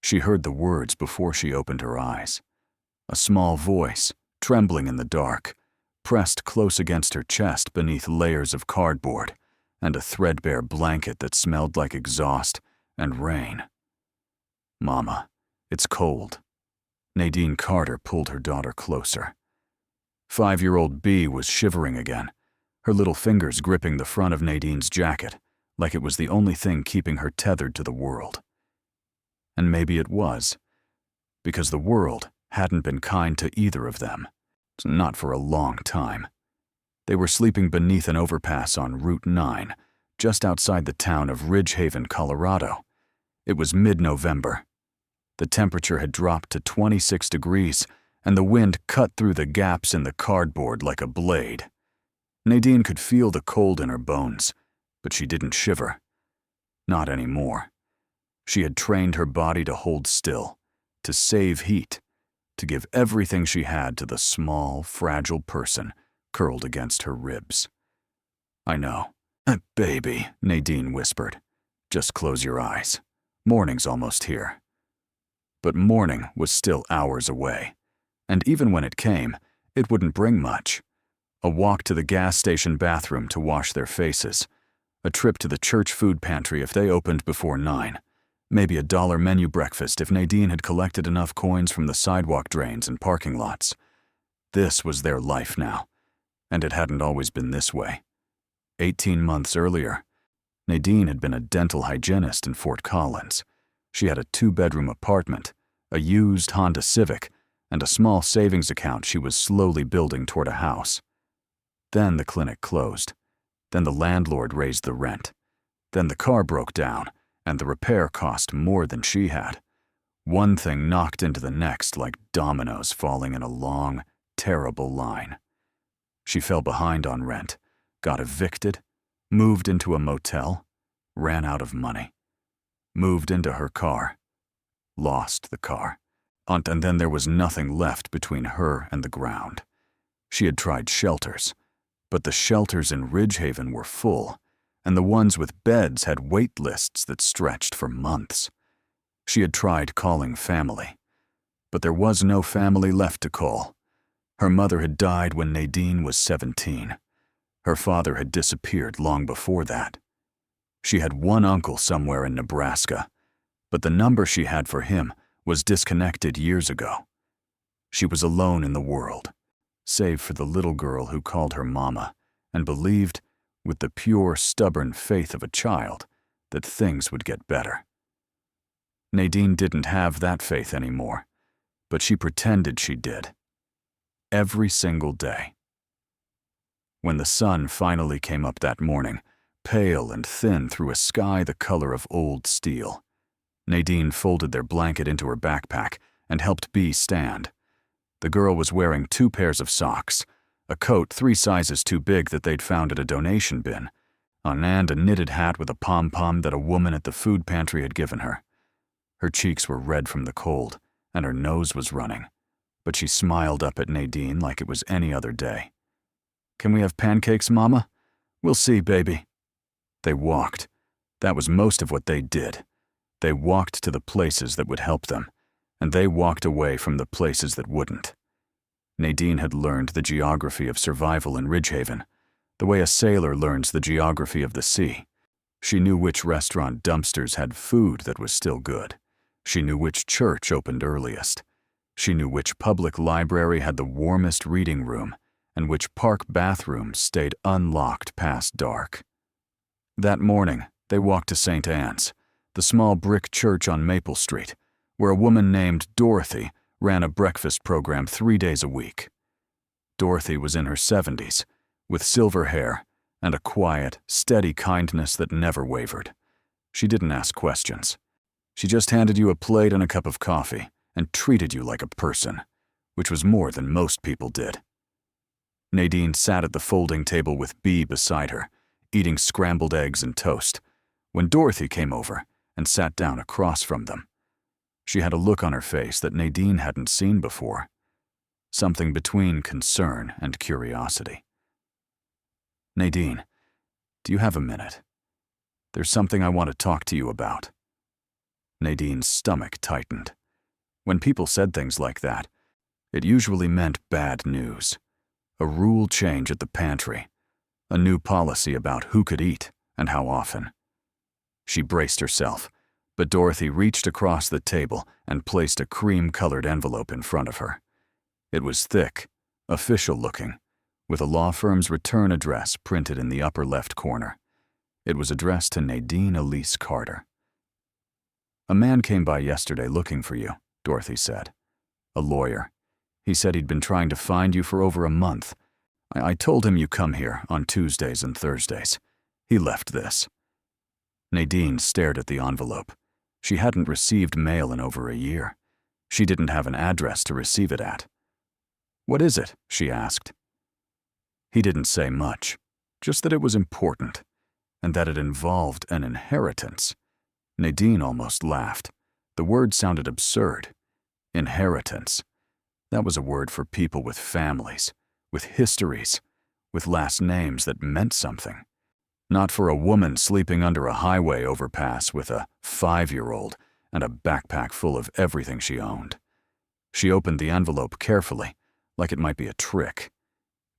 She heard the words before she opened her eyes. A small voice, trembling in the dark, pressed close against her chest beneath layers of cardboard and a threadbare blanket that smelled like exhaust and rain. "Mama, it's cold." Nadine Carter pulled her daughter closer. 5-year-old Bea was shivering again, her little fingers gripping the front of Nadine's jacket like it was the only thing keeping her tethered to the world. And maybe it was, because the world hadn't been kind to either of them, not for a long time. They were sleeping beneath an overpass on Route 9, just outside the town of Ridgehaven, Colorado. It was mid-November. The temperature had dropped to 26 degrees, and the wind cut through the gaps in the cardboard like a blade. Nadine could feel the cold in her bones, but she didn't shiver. Not anymore. She had trained her body to hold still, to save heat, to give everything she had to the small, fragile person curled against her ribs. "I know. Baby," Nadine whispered. "Just close your eyes. Morning's almost here." But morning was still hours away, and even when it came, it wouldn't bring much. A walk to the gas station bathroom to wash their faces, a trip to the church food pantry if they opened before 9, maybe a $1 menu breakfast if Nadine had collected enough coins from the sidewalk drains and parking lots. This was their life now, and it hadn't always been this way. 18 months earlier, Nadine had been a dental hygienist in Fort Collins. She had a 2-bedroom apartment, a used Honda Civic, and a small savings account she was slowly building toward a house. Then the clinic closed. Then the landlord raised the rent. Then the car broke down, and the repair cost more than she had. One thing knocked into the next like dominoes falling in a long, terrible line. She fell behind on rent, got evicted, moved into a motel, ran out of money, moved into her car, lost the car, and then there was nothing left between her and the ground. She had tried shelters, but the shelters in Ridgehaven were full, and the ones with beds had wait lists that stretched for months. She had tried calling family, but there was no family left to call. Her mother had died when Nadine was 17. Her father had disappeared long before that. She had one uncle somewhere in Nebraska, but the number she had for him was disconnected years ago. She was alone in the world, save for the little girl who called her mama and believed, with the pure, stubborn faith of a child, that things would get better. Nadine didn't have that faith anymore, but she pretended she did. Every single day. When the sun finally came up that morning, pale and thin through a sky the color of old steel, Nadine folded their blanket into her backpack and helped Bea stand. The girl was wearing 2 pairs of socks, a coat 3 sizes too big that they'd found at a donation bin, and a knitted hat with a pom-pom that a woman at the food pantry had given her. Her cheeks were red from the cold, and her nose was running, but she smiled up at Nadine like it was any other day. "Can we have pancakes, Mama? We'll see, baby." They walked. That was most of what they did. They walked to the places that would help them, and they walked away from the places that wouldn't. Nadine had learned the geography of survival in Ridgehaven, the way a sailor learns the geography of the sea. She knew which restaurant dumpsters had food that was still good. She knew which church opened earliest. She knew which public library had the warmest reading room, and which park bathrooms stayed unlocked past dark. That morning, they walked to St. Anne's, the small brick church on Maple Street, where a woman named Dorothy ran a breakfast program 3 days a week. Dorothy was in her 70s, with silver hair and a quiet, steady kindness that never wavered. She didn't ask questions. She just handed you a plate and a cup of coffee and treated you like a person, which was more than most people did. Nadine sat at the folding table with Bea beside her, eating scrambled eggs and toast, when Dorothy came over and sat down across from them. She had a look on her face that Nadine hadn't seen before, something between concern and curiosity. "Nadine, do you have a minute? There's something I want to talk to you about." Nadine's stomach tightened. When people said things like that, it usually meant bad news. A rule change at the pantry. A new policy about who could eat and how often. She braced herself, but Dorothy reached across the table and placed a cream-colored envelope in front of her. It was thick, official-looking, with a law firm's return address printed in the upper left corner. It was addressed to Nadine Elise Carter. "A man came by yesterday looking for you," Dorothy said. "A lawyer. He said he'd been trying to find you for over a month. I told him you come here on Tuesdays and Thursdays. He left this." Nadine stared at the envelope. She hadn't received mail in over a year. She didn't have an address to receive it at. "What is it?" she asked. He didn't say much, just that it was important, and that it involved an inheritance. Nadine almost laughed. The word sounded absurd. Inheritance. That was a word for people with families, with histories, with last names that meant something. Not for a woman sleeping under a highway overpass with a 5-year-old and a backpack full of everything she owned. She opened the envelope carefully, like it might be a trick.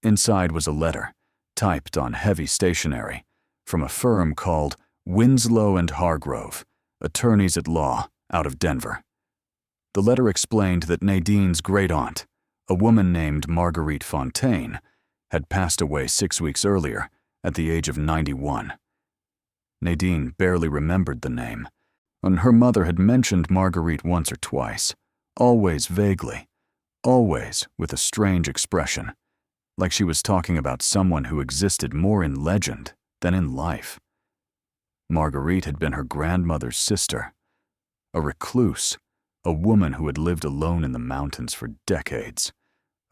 Inside was a letter, typed on heavy stationery, from a firm called Winslow and Hargrove, attorneys at law, out of Denver. The letter explained that Nadine's great-aunt, a woman named Margarite Fontaine, had passed away 6 weeks earlier, at the age of 91. Nadine barely remembered the name, and her mother had mentioned Margarite once or twice, always vaguely, always with a strange expression, like she was talking about someone who existed more in legend than in life. Margarite had been her grandmother's sister, a recluse, a woman who had lived alone in the mountains for decades.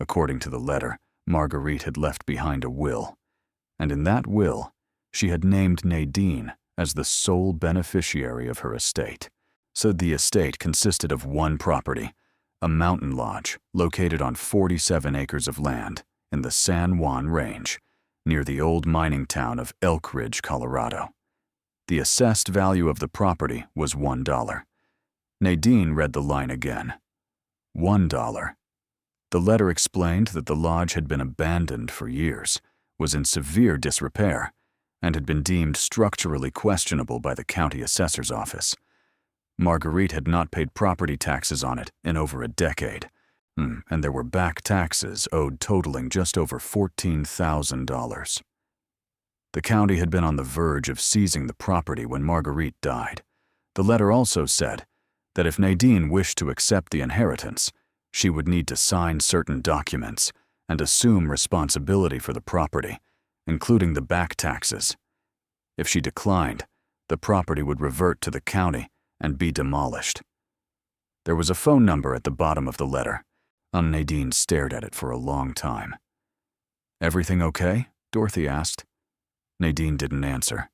According to the letter, Margarite had left behind a will, and in that will, she had named Nadine as the sole beneficiary of her estate. So the estate consisted of one property, a mountain lodge located on 47 acres of land in the San Juan Range, near the old mining town of Elkridge, Colorado. The assessed value of the property was $1. Nadine read the line again. $1. The letter explained that the lodge had been abandoned for years, was in severe disrepair, and had been deemed structurally questionable by the county assessor's office. Margarite had not paid property taxes on it in over a decade, and there were back taxes owed totaling just over $14,000. The county had been on the verge of seizing the property when Margarite died. The letter also said that if Nadine wished to accept the inheritance, she would need to sign certain documents and assume responsibility for the property, including the back taxes. If she declined, the property would revert to the county and be demolished. There was a phone number at the bottom of the letter, and Nadine stared at it for a long time. "Everything okay?" Dorothy asked. Nadine didn't answer.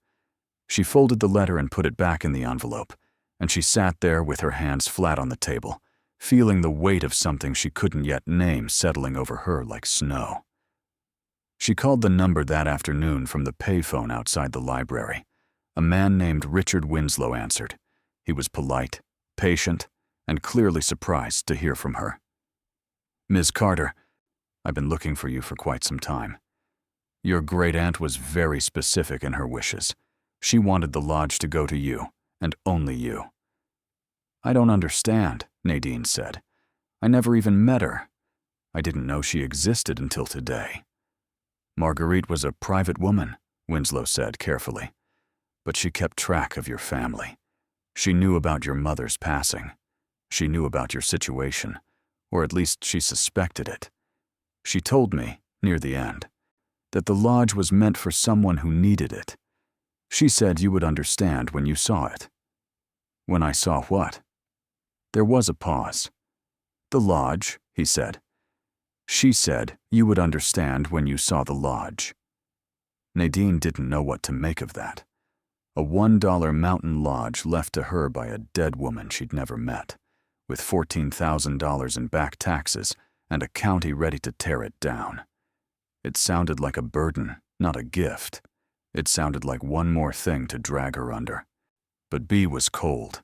She folded the letter and put it back in the envelope, and she sat there with her hands flat on the table, feeling the weight of something she couldn't yet name settling over her like snow. She called the number that afternoon from the payphone outside the library. A man named Richard Winslow answered. He was polite, patient, and clearly surprised to hear from her. "Ms. Carter, I've been looking for you for quite some time. Your great-aunt was very specific in her wishes. She wanted the lodge to go to you, and only you." "I don't understand," Nadine said. "I never even met her. I didn't know she existed until today." "Margarite was a private woman," Winslow said carefully. "But she kept track of your family. She knew about your mother's passing. She knew about your situation, or at least she suspected it. She told me, near the end, that the lodge was meant for someone who needed it. She said you would understand when you saw it." "When I saw what?" There was a pause. "The lodge," he said. "She said you would understand when you saw the lodge." Nadine didn't know what to make of that. A $1 mountain lodge left to her by a dead woman she'd never met, with $14,000 in back taxes and a county ready to tear it down. It sounded like a burden, not a gift. It sounded like one more thing to drag her under. But B was cold.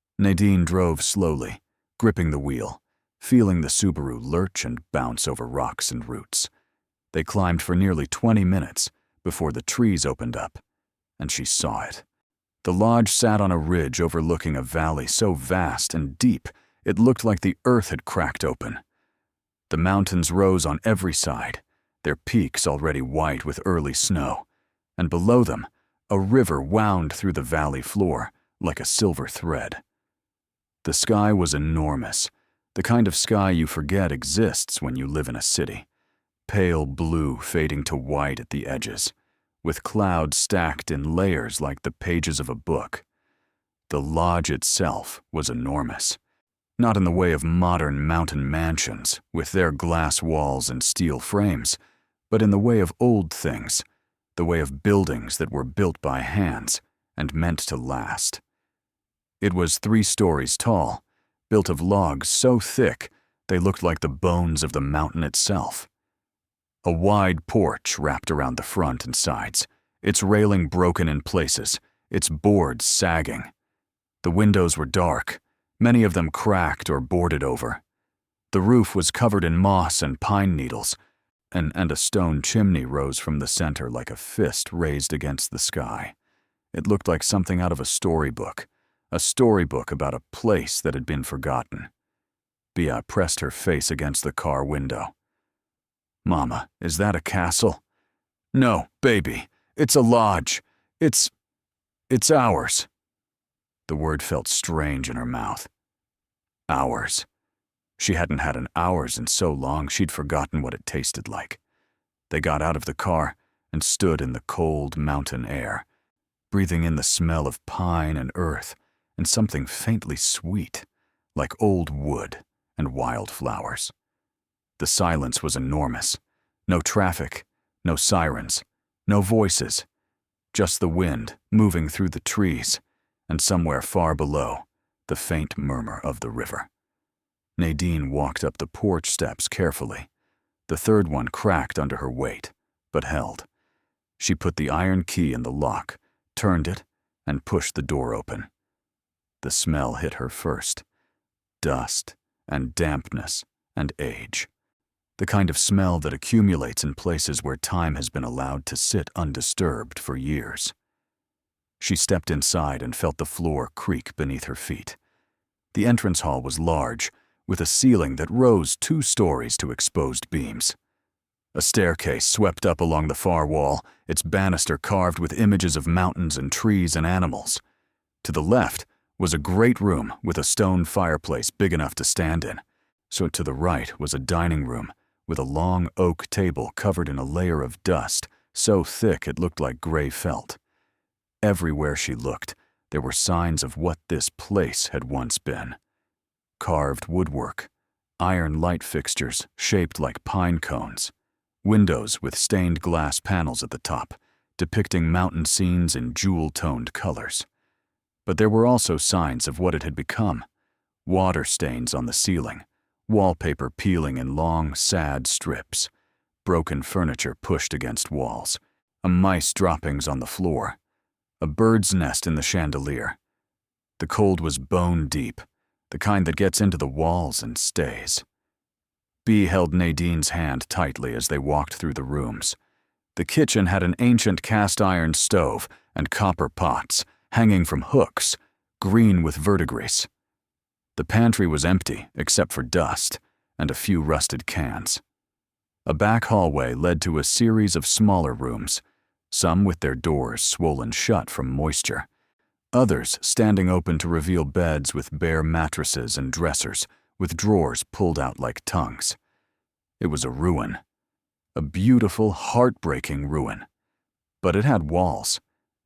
Nadine drove slowly, gripping the wheel, feeling the Subaru lurch and bounce over rocks and roots. They climbed for nearly 20 minutes before the trees opened up, and she saw it. The lodge sat on a ridge overlooking a valley so vast and deep it looked like the earth had cracked open. The mountains rose on every side, their peaks already white with early snow, and below them, a river wound through the valley floor like a silver thread. The sky was enormous, the kind of sky you forget exists when you live in a city, pale blue fading to white at the edges, with clouds stacked in layers like the pages of a book. The lodge itself was enormous, not in the way of modern mountain mansions with their glass walls and steel frames, but in the way of old things, the way of buildings that were built by hands and meant to last. It was 3 stories tall, built of logs so thick they looked like the bones of the mountain itself. A wide porch wrapped around the front and sides, its railing broken in places, its boards sagging. The windows were dark, many of them cracked or boarded over. The roof was covered in moss and pine needles, and a stone chimney rose from the center like a fist raised against the sky. It looked like something out of a storybook about a place that had been forgotten. Bea pressed her face against the car window. "Mama, is that a castle?" "No, baby, it's a lodge. It's ours." The word felt strange in her mouth. Ours. She hadn't had an ours in so long she'd forgotten what it tasted like. They got out of the car and stood in the cold mountain air, breathing in the smell of pine and earth and something faintly sweet, like old wood and wildflowers. The silence was enormous. No traffic, no sirens, no voices, just the wind moving through the trees, and somewhere far below, the faint murmur of the river. Nadine walked up the porch steps carefully. The third one cracked under her weight, but held. She put the iron key in the lock, turned it, and pushed the door open. The smell hit her first. Dust and dampness and age. The kind of smell that accumulates in places where time has been allowed to sit undisturbed for years. She stepped inside and felt the floor creak beneath her feet. The entrance hall was large, with a ceiling that rose 2 stories to exposed beams. A staircase swept up along the far wall, its banister carved with images of mountains and trees and animals. To the left was a great room with a stone fireplace big enough to stand in. So to the right was a dining room with a long oak table covered in a layer of dust so thick it looked like gray felt. Everywhere she looked, there were signs of what this place had once been. Carved woodwork, iron light fixtures shaped like pine cones, windows with stained glass panels at the top, depicting mountain scenes in jewel-toned colors. But there were also signs of what it had become: water stains on the ceiling, wallpaper peeling in long, sad strips, broken furniture pushed against walls, a mice droppings on the floor, a bird's nest in the chandelier. The cold was bone deep, the kind that gets into the walls and stays. Bea held Nadine's hand tightly as they walked through the rooms. The kitchen had an ancient cast-iron stove and copper pots hanging from hooks, green with verdigris. The pantry was empty except for dust and a few rusted cans. A back hallway led to a series of smaller rooms, some with their doors swollen shut from moisture, others standing open to reveal beds with bare mattresses and dressers with drawers pulled out like tongues. It was a ruin, a beautiful, heartbreaking ruin. But it had walls,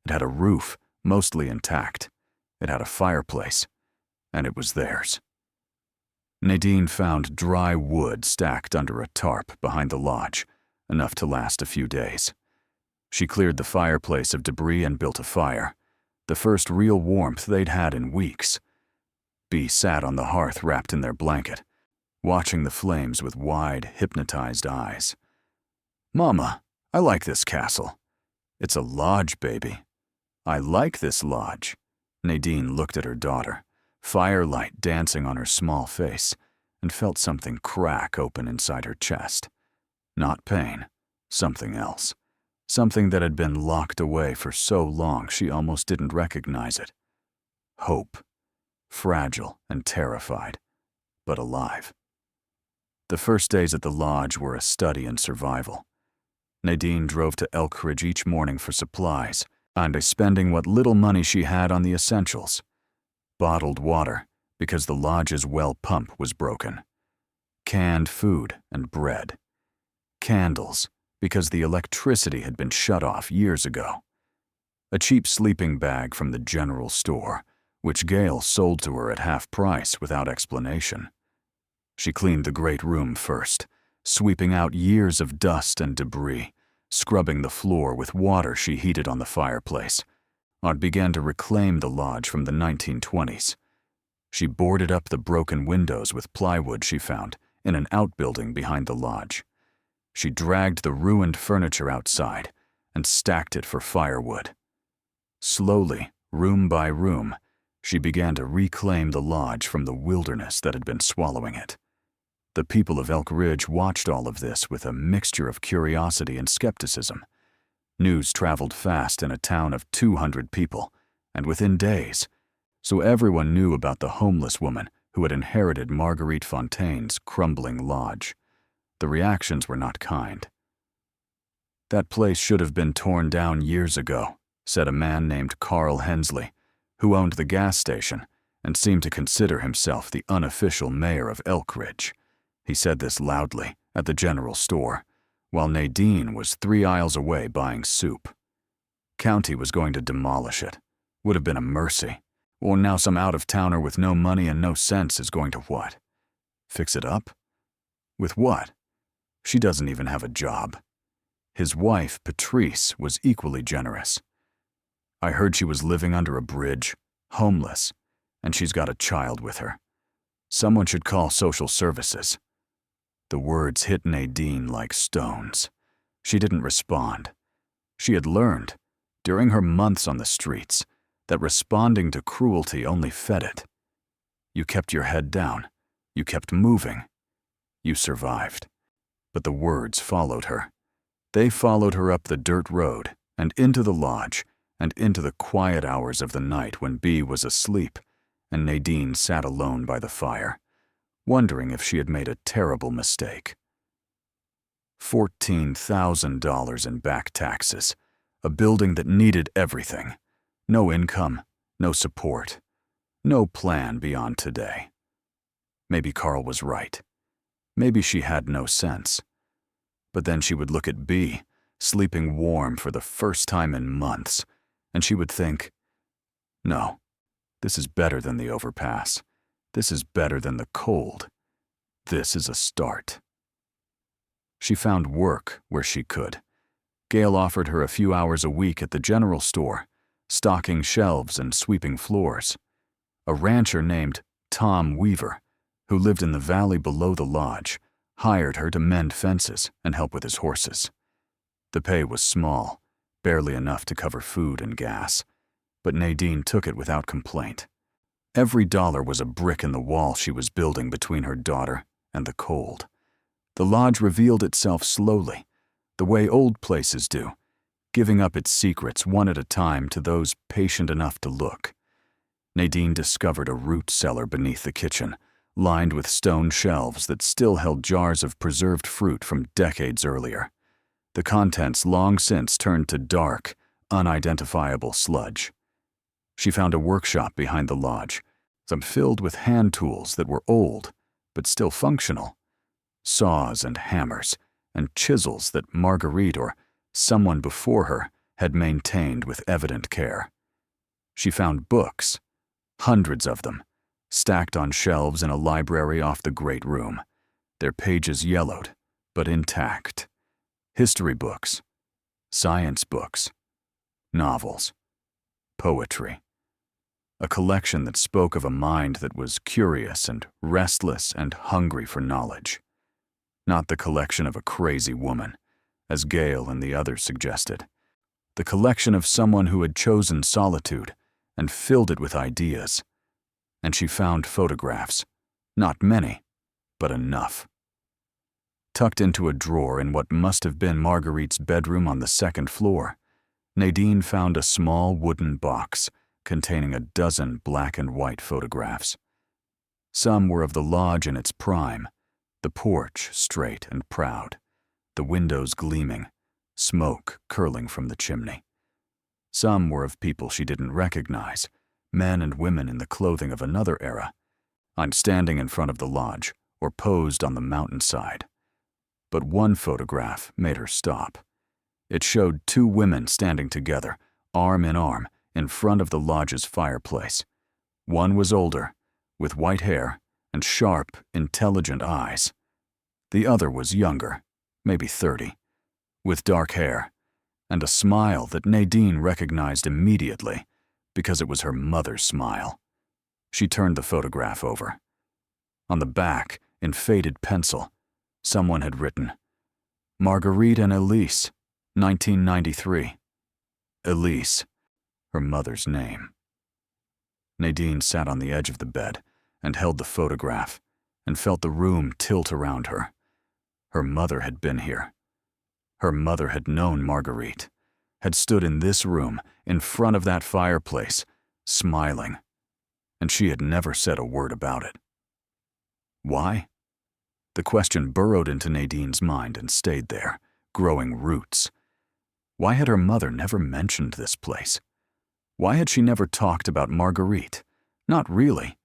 it had a roof, mostly intact, it had a fireplace, and it was theirs. Nadine found dry wood stacked under a tarp behind the lodge, enough to last a few days. She cleared the fireplace of debris and built a fire, the first real warmth they'd had in weeks. Bea sat on the hearth wrapped in their blanket, watching the flames with wide, hypnotized eyes. "Mama, I like this castle. It's a lodge, baby. I like this lodge." Nadine looked at her daughter, firelight dancing on her small face, and felt something crack open inside her chest. Not pain, something else. Something that had been locked away for so long she almost didn't recognize it. Hope. Fragile and terrified, but alive. The first days at the lodge were a study in survival. Nadine drove to Elkridge each morning for supplies, and spending what little money she had on the essentials. Bottled water, because the lodge's well pump was broken. Canned food and bread. Candles, because the electricity had been shut off years ago. A cheap sleeping bag from the general store, which Gail sold to her at half price without explanation. She cleaned the great room first, sweeping out years of dust and debris, scrubbing the floor with water she heated on the fireplace. Aunt began to reclaim the lodge from the 1920s. She boarded up the broken windows with plywood she found in an outbuilding behind the lodge. She dragged the ruined furniture outside and stacked it for firewood. Slowly, room by room, she began to reclaim the lodge from the wilderness that had been swallowing it. The people of Elkridge watched all of this with a mixture of curiosity and skepticism. News traveled fast in a town of 200 people, and within days, so everyone knew about the homeless woman who had inherited Margarite Fontaine's crumbling lodge. The reactions were not kind. "That place should have been torn down years ago," said a man named Carl Hensley, who owned the gas station and seemed to consider himself the unofficial mayor of Elkridge. He said this loudly at the general store, while Nadine was 3 aisles away buying soup. County was going to demolish it. Would have been a mercy. Or now some out-of-towner with no money and no sense is going to what? Fix it up? With what? She doesn't even have a job. His wife, Patrice, was equally generous. "I heard she was living under a bridge, homeless, and she's got a child with her. Someone should call social services." The words hit Nadine like stones. She didn't respond. She had learned, during her months on the streets, that responding to cruelty only fed it. You kept your head down. You kept moving. You survived. But the words followed her. They followed her up the dirt road and into the lodge and into the quiet hours of the night when Bea was asleep and Nadine sat alone by the fire, wondering if she had made a terrible mistake. $14,000 in back taxes, a building that needed everything. No income, no support, no plan beyond today. Maybe Carl was right. Maybe she had no sense. But then she would look at Bea, sleeping warm for the first time in months, and she would think, no, this is better than the overpass. This is better than the cold. This is a start. She found work where she could. Gail offered her a few hours a week at the general store, stocking shelves and sweeping floors. A rancher named Tom Weaver, who lived in the valley below the lodge, hired her to mend fences and help with his horses. The pay was small, barely enough to cover food and gas, but Nadine took it without complaint. Every dollar was a brick in the wall she was building between her daughter and the cold. The lodge revealed itself slowly, the way old places do, giving up its secrets one at a time to those patient enough to look. Nadine discovered a root cellar beneath the kitchen, lined with stone shelves that still held jars of preserved fruit from decades earlier. The contents long since turned to dark, unidentifiable sludge. She found a workshop behind the lodge, some filled with hand tools that were old, but still functional. Saws and hammers, and chisels that Margarite or someone before her had maintained with evident care. She found books, hundreds of them, stacked on shelves in a library off the great room, their pages yellowed, but intact. History books, science books, novels, poetry. A collection that spoke of a mind that was curious and restless and hungry for knowledge. Not the collection of a crazy woman, as Gail and the others suggested. The collection of someone who had chosen solitude and filled it with ideas. and she found photographs. Not many, but enough. Tucked into a drawer in what must have been Margarite's bedroom on the second floor, Nadine found a small wooden box containing a dozen black and white photographs. Some were of the lodge in its prime, the porch straight and proud, the windows gleaming, smoke curling from the chimney. Some were of people she didn't recognize, men and women in the clothing of another era, standing in front of the lodge or posed on the mountainside. But one photograph made her stop. It showed two women standing together, arm in arm, in front of the lodge's fireplace. One was older, with white hair and sharp, intelligent eyes. The other was younger, maybe 30, with dark hair and a smile that Nadine recognized immediately because it was her mother's smile. She turned the photograph over. On the back, in faded pencil, someone had written, "Margarite and Elise, 1993. Elise, her mother's name. Nadine sat on the edge of the bed and held the photograph and felt the room tilt around her. Her mother had been here. Her mother had known Margarite, had stood in this room in front of that fireplace, smiling, and she had never said a word about it. Why? The question burrowed into Nadine's mind and stayed there, growing roots. Why had her mother never mentioned this place? Why had she never talked about Margarite? Not really.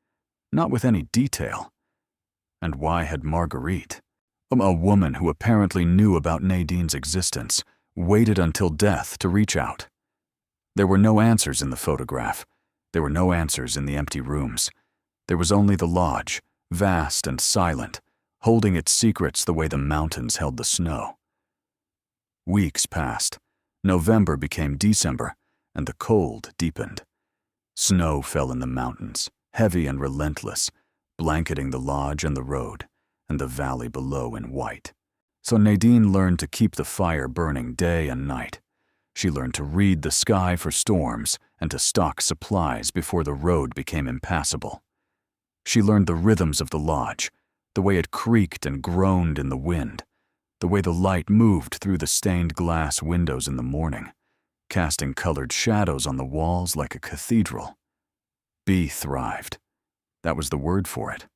Not with any detail. And why had Margarite, a woman who apparently knew about Nadine's existence, waited until death to reach out? There were no answers in the photograph. There were no answers in the empty rooms. There was only the lodge, vast and silent, holding its secrets the way the mountains held the snow. Weeks passed. November became December, and the cold deepened. Snow fell in the mountains, heavy and relentless, blanketing the lodge and the road, and the valley below in white. So Nadine learned to keep the fire burning day and night. She learned to read the sky for storms and to stock supplies before the road became impassable. She learned the rhythms of the lodge, the way it creaked and groaned in the wind, the way the light moved through the stained glass windows in the morning, casting colored shadows on the walls like a cathedral. Bee thrived. That was the word for it.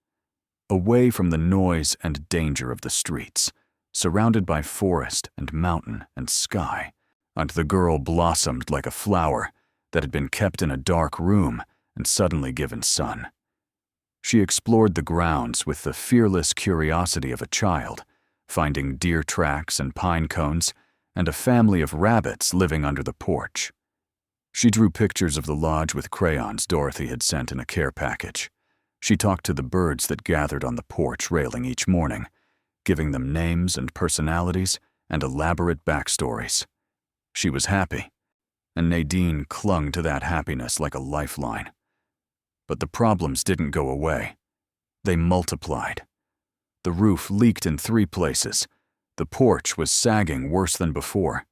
Away from the noise and danger of the streets, surrounded by forest and mountain and sky, and the girl blossomed like a flower that had been kept in a dark room and suddenly given sun. She explored the grounds with the fearless curiosity of a child, finding deer tracks and pine cones and a family of rabbits living under the porch. She drew pictures of the lodge with crayons Dorothy had sent in a care package. She talked to the birds that gathered on the porch railing each morning, giving them names and personalities and elaborate backstories. She was happy, and Nadine clung to that happiness like a lifeline. But the problems didn't go away. They multiplied. The roof leaked in 3 places. The porch was sagging worse than before.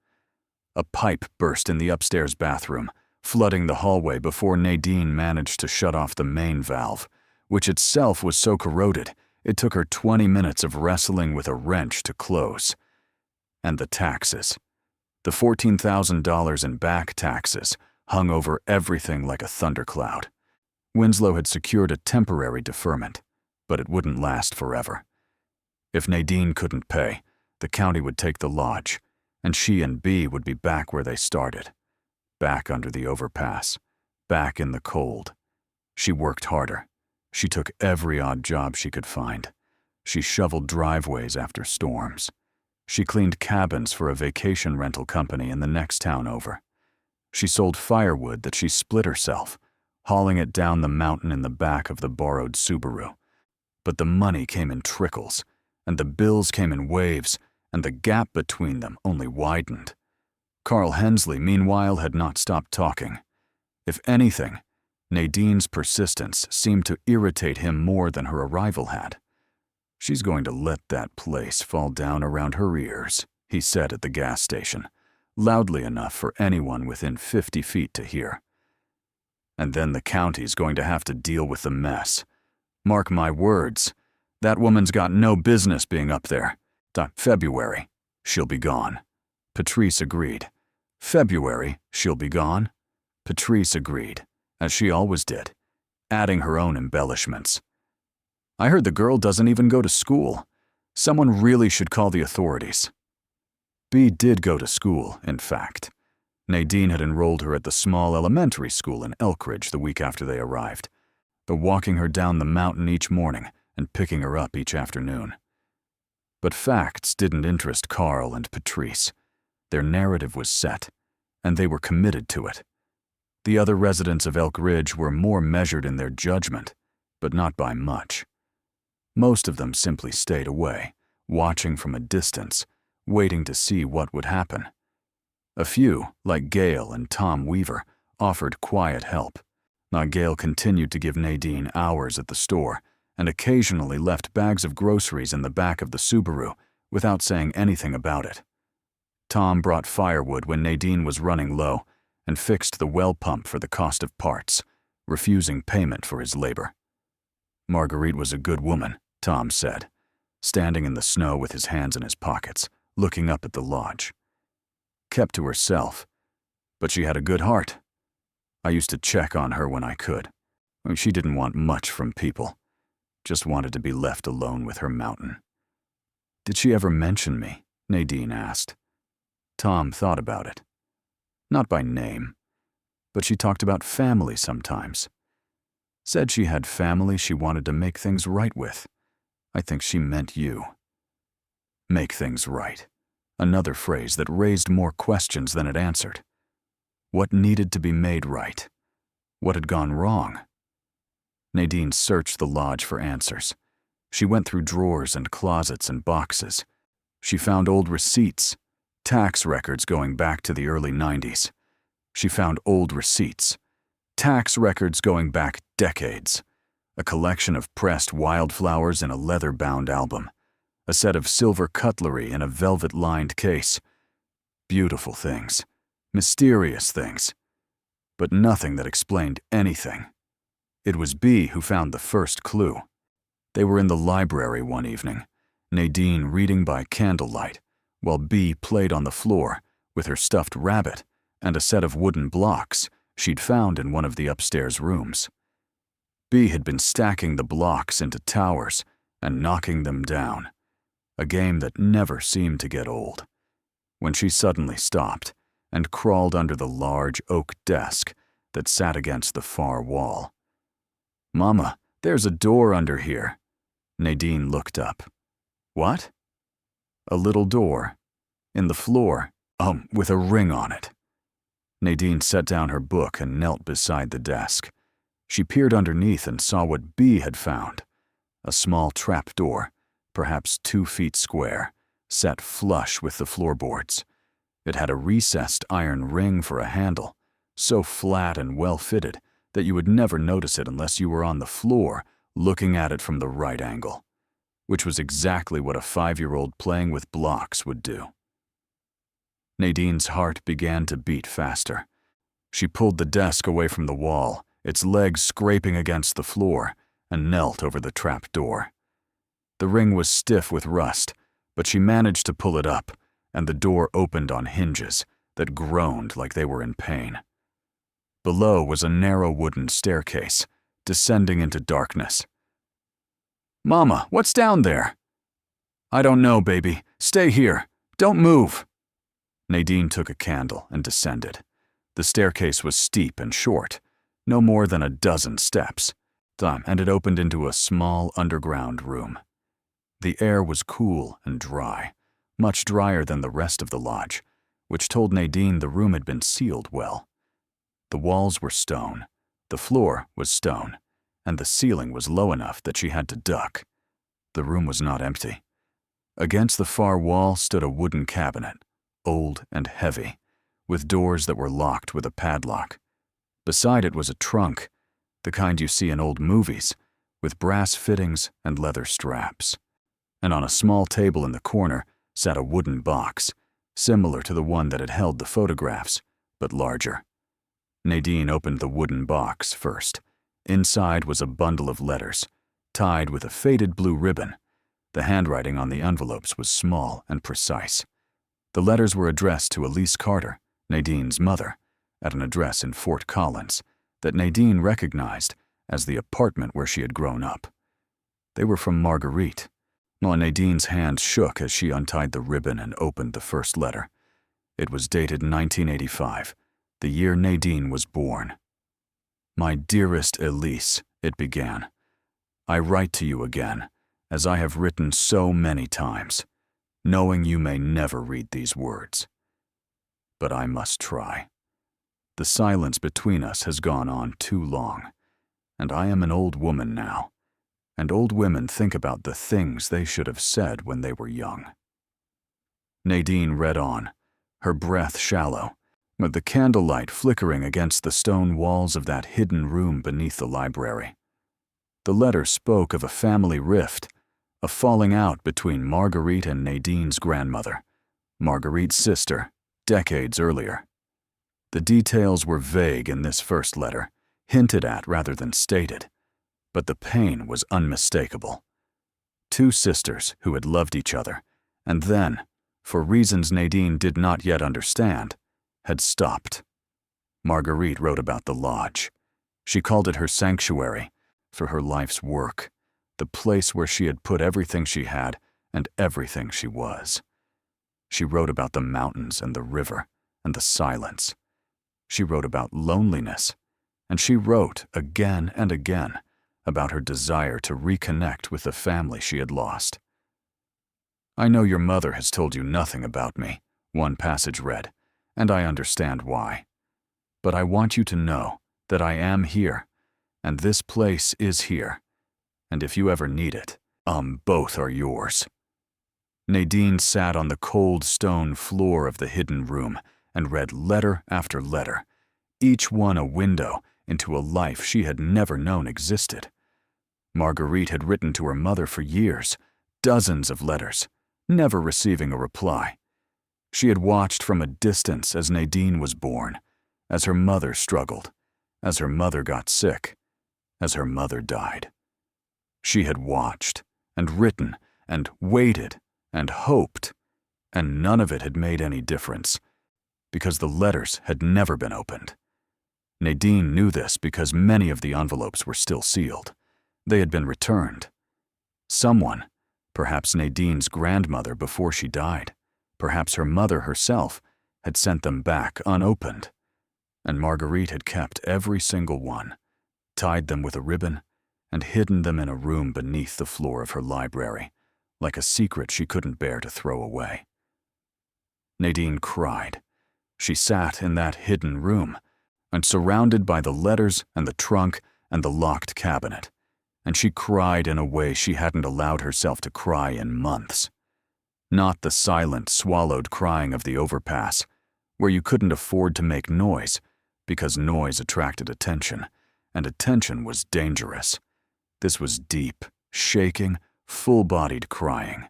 A pipe burst in the upstairs bathroom, flooding the hallway before Nadine managed to shut off the main valve, which itself was so corroded it took her 20 minutes of wrestling with a wrench to close. And the taxes. The $14,000 in back taxes hung over everything like a thundercloud. Winslow had secured a temporary deferment, but it wouldn't last forever. If Nadine couldn't pay, the county would take the lodge, and she and Bee would be back where they started. Back under the overpass. Back in the cold. She worked harder. She took every odd job she could find. She shoveled driveways after storms. She cleaned cabins for a vacation rental company in the next town over. She sold firewood that she split herself, hauling it down the mountain in the back of the borrowed Subaru. But the money came in trickles, and the bills came in waves, and the gap between them only widened. Carl Hensley, meanwhile, had not stopped talking. If anything, Nadine's persistence seemed to irritate him more than her arrival had. "She's going to let that place fall down around her ears," he said at the gas station, loudly enough for anyone within 50 feet to hear. And then the county's going to have to deal with the mess. Mark my words, that woman's got no business being up there. February, she'll be gone. Patrice agreed. February, she'll be gone. Patrice agreed, as she always did, adding her own embellishments. I heard the girl doesn't even go to school. Someone really should call the authorities. Bea did go to school, in fact. Nadine had enrolled her at the small elementary school in Elkridge the week after they arrived, walking her down the mountain each morning and picking her up each afternoon. But facts didn't interest Carl and Patrice. Their narrative was set, and they were committed to it. The other residents of Elkridge were more measured in their judgment, but not by much. Most of them simply stayed away, watching from a distance, waiting to see what would happen. A few, like Gail and Tom Weaver, offered quiet help. Gail continued to give Nadine hours at the store and occasionally left bags of groceries in the back of the Subaru without saying anything about it. Tom brought firewood when Nadine was running low and fixed the well pump for the cost of parts, refusing payment for his labor. Margarite was a good woman, Tom said, standing in the snow with his hands in his pockets, looking up at the lodge. Kept to herself, but she had a good heart. I used to check on her when I could. She didn't want much from people, just wanted to be left alone with her mountain. Did she ever mention me? Nadine asked. Tom thought about it. Not by name, but she talked about family sometimes. Said she had family she wanted to make things right with. I think she meant you. Make things right. Another phrase that raised more questions than it answered. What needed to be made right? What had gone wrong? Nadine searched the lodge for answers. She went through drawers and closets and boxes. She found old receipts, tax records going back to the early 90s. She found old receipts, tax records going back decades, a collection of pressed wildflowers in a leather-bound album, a set of silver cutlery in a velvet-lined case. Beautiful things, mysterious things, but nothing that explained anything. It was Bea who found the first clue. They were in the library one evening, Nadine reading by candlelight, while Bea played on the floor with her stuffed rabbit and a set of wooden blocks she'd found in one of the upstairs rooms. Bea had been stacking the blocks into towers and knocking them down, a game that never seemed to get old, when she suddenly stopped and crawled under the large oak desk that sat against the far wall. "Mama, there's a door under here." Nadine looked up. "What?" "A little door. In the floor, with a ring on it." Nadine set down her book and knelt beside the desk. She peered underneath and saw what Bea had found. A small trap door, perhaps 2 feet square, set flush with the floorboards. It had a recessed iron ring for a handle, so flat and well-fitted that you would never notice it unless you were on the floor looking at it from the right angle, which was exactly what a 5-year-old playing with blocks would do. Nadine's heart began to beat faster. She pulled the desk away from the wall, its legs scraping against the floor, and knelt over the trap door. The ring was stiff with rust, but she managed to pull it up, and the door opened on hinges that groaned like they were in pain. Below was a narrow wooden staircase, descending into darkness. "Mama, what's down there?" "I don't know, baby. Stay here. Don't move." Nadine took a candle and descended. The staircase was steep and short, no more than a dozen steps, and it opened into a small underground room. The air was cool and dry, much drier than the rest of the lodge, which told Nadine the room had been sealed well. The walls were stone, the floor was stone, and the ceiling was low enough that she had to duck. The room was not empty. Against the far wall stood a wooden cabinet, old and heavy, with doors that were locked with a padlock. Beside it was a trunk, the kind you see in old movies, with brass fittings and leather straps. And on a small table in the corner sat a wooden box, similar to the one that had held the photographs, but larger. Nadine opened the wooden box first. Inside was a bundle of letters, tied with a faded blue ribbon. The handwriting on the envelopes was small and precise. The letters were addressed to Elise Carter, Nadine's mother, at an address in Fort Collins that Nadine recognized as the apartment where she had grown up. They were from Margarite. Nadine's hand shook as she untied the ribbon and opened the first letter. It was dated 1985, the year Nadine was born. "My dearest Elise," it began, "I write to you again, as I have written so many times, knowing you may never read these words. But I must try. The silence between us has gone on too long, and I am an old woman now, and old women think about the things they should have said when they were young." Nadine read on, her breath shallow, with the candlelight flickering against the stone walls of that hidden room beneath the library. The letter spoke of a family rift, a falling out between Margarite and Nadine's grandmother, Margarite's sister, decades earlier. The details were vague in this first letter, hinted at rather than stated, but the pain was unmistakable. Two sisters who had loved each other, and then, for reasons Nadine did not yet understand, had stopped. Margarite wrote about the lodge. She called it her sanctuary for her life's work, the place where she had put everything she had and everything she was. She wrote about the mountains and the river and the silence. She wrote about loneliness, and she wrote again and again about her desire to reconnect with the family she had lost. "I know your mother has told you nothing about me," one passage read, "and I understand why. But I want you to know that I am here, and this place is here, and if you ever need it, both are yours." Nadine sat on the cold stone floor of the hidden room and read letter after letter, each one a window into a life she had never known existed. Margarite had written to her mother for years, dozens of letters, never receiving a reply. She had watched from a distance as Nadine was born, as her mother struggled, as her mother got sick, as her mother died. She had watched and written and waited and hoped, and none of it had made any difference, because the letters had never been opened. Nadine knew this because many of the envelopes were still sealed. They had been returned. Someone, perhaps Nadine's grandmother before she died, perhaps her mother herself, had sent them back unopened, and Margarite had kept every single one, tied them with a ribbon, and hidden them in a room beneath the floor of her library, like a secret she couldn't bear to throw away. Nadine cried. She sat in that hidden room, and surrounded by the letters and the trunk and the locked cabinet, and she cried in a way she hadn't allowed herself to cry in months. Not the silent, swallowed crying of the overpass, where you couldn't afford to make noise, because noise attracted attention, and attention was dangerous. This was deep, shaking, full-bodied crying,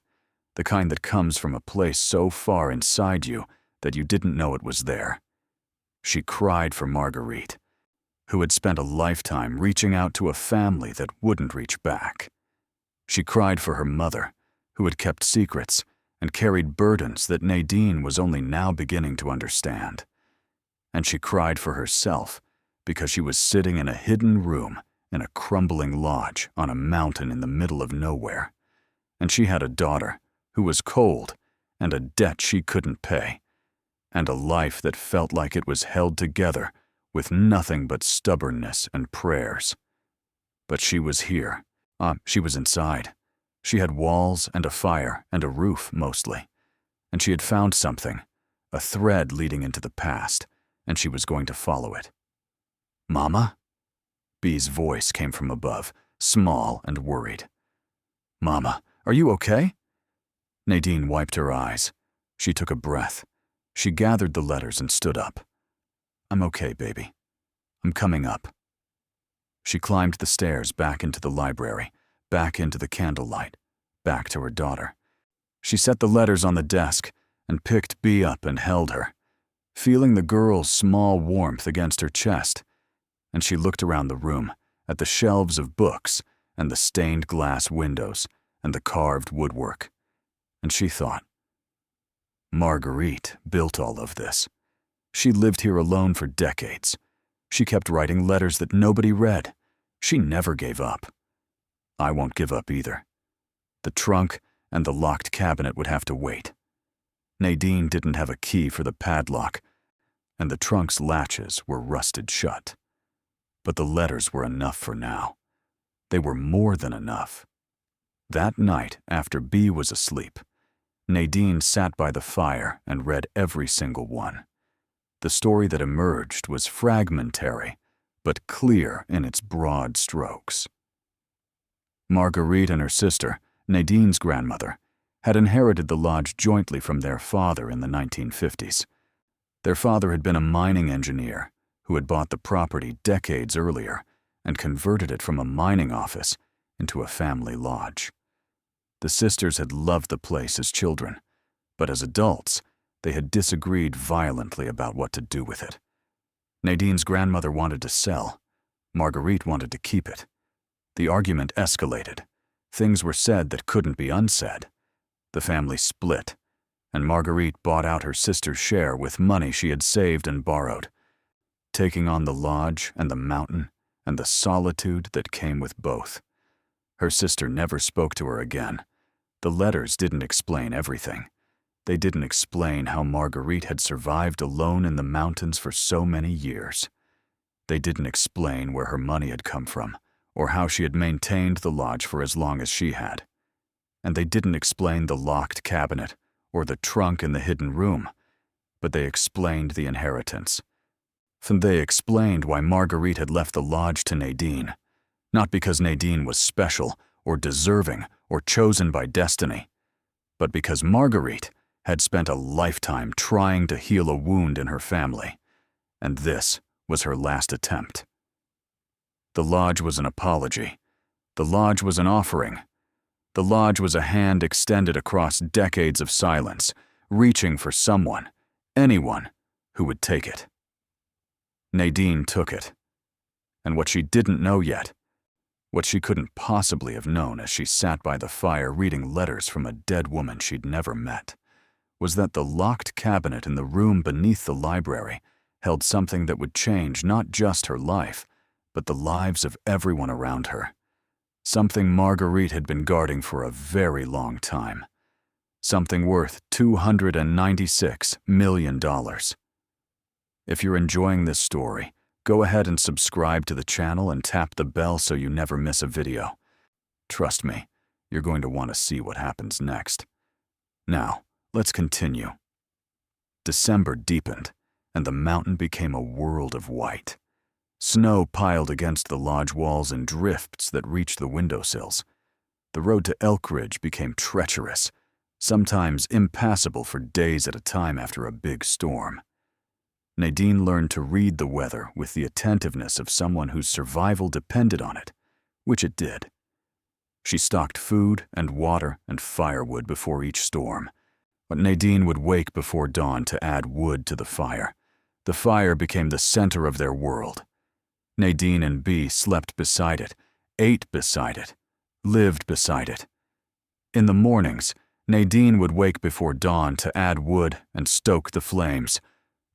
the kind that comes from a place so far inside you that you didn't know it was there. She cried for Margarite, who had spent a lifetime reaching out to a family that wouldn't reach back. She cried for her mother, who had kept secrets and carried burdens that Nadine was only now beginning to understand. And she cried for herself because she was sitting in a hidden room in a crumbling lodge on a mountain in the middle of nowhere. And she had a daughter who was cold and a debt she couldn't pay, and a life that felt like it was held together with nothing but stubbornness and prayers. But she was here. She was inside. She had walls and a fire and a roof, mostly. And she had found something, a thread leading into the past, and she was going to follow it. "Mama?" Bee's voice came from above, small and worried. "Mama, are you okay?" Nadine wiped her eyes. She took a breath. She gathered the letters and stood up. "I'm okay, baby. I'm coming up." She climbed the stairs back into the library, back into the candlelight, back to her daughter. She set the letters on the desk and picked Bee up and held her. feeling the girl's small warmth against her chest, and she looked around the room at the shelves of books and the stained glass windows and the carved woodwork, and she thought, Margarite built all of this. She lived here alone for decades. She kept writing letters that nobody read. She never gave up. I won't give up either. The trunk and the locked cabinet would have to wait. Nadine didn't have a key for the padlock, and the trunk's latches were rusted shut. But the letters were enough for now. They were more than enough. That night, after B was asleep, Nadine sat by the fire and read every single one. The story that emerged was fragmentary, but clear in its broad strokes. Margarite and her sister, Nadine's grandmother, had inherited the lodge jointly from their father in the 1950s. Their father had been a mining engineer who had bought the property decades earlier and converted it from a mining office into a family lodge. The sisters had loved the place as children, but as adults, they had disagreed violently about what to do with it. Nadine's grandmother wanted to sell. Margarite wanted to keep it. The argument escalated. Things were said that couldn't be unsaid. The family split, and Margarite bought out her sister's share with money she had saved and borrowed, taking on the lodge and the mountain and the solitude that came with both. Her sister never spoke to her again. The letters didn't explain everything. They didn't explain how Margarite had survived alone in the mountains for so many years. They didn't explain where her money had come from, or how she had maintained the lodge for as long as she had. And they didn't explain the locked cabinet or the trunk in the hidden room, but they explained the inheritance. They explained why Margarite had left the lodge to Nadine, not because Nadine was special or deserving or chosen by destiny, but because Margarite had spent a lifetime trying to heal a wound in her family, and this was her last attempt. The lodge was an apology. The lodge was an offering. The lodge was a hand extended across decades of silence, reaching for someone, anyone, who would take it. Nadine took it. And what she didn't know yet, what she couldn't possibly have known as she sat by the fire reading letters from a dead woman she'd never met, was that the locked cabinet in the room beneath the library held something that would change not just her life, but the lives of everyone around her. Something Margarite had been guarding for a very long time. Something worth $296 million. If you're enjoying this story, go ahead and subscribe to the channel and tap the bell so you never miss a video. Trust me, you're going to want to see what happens next. Now, let's continue. December deepened, and the mountain became a world of white. Snow piled against the lodge walls in drifts that reached the windowsills. The road to Elkridge became treacherous, sometimes impassable for days at a time after a big storm. Nadine learned to read the weather with the attentiveness of someone whose survival depended on it, which it did. She stocked food and water and firewood before each storm, but Nadine would wake before dawn to add wood to the fire. The fire became the center of their world. Nadine and B slept beside it, ate beside it, lived beside it. In the mornings, Nadine would wake before dawn to add wood and stoke the flames,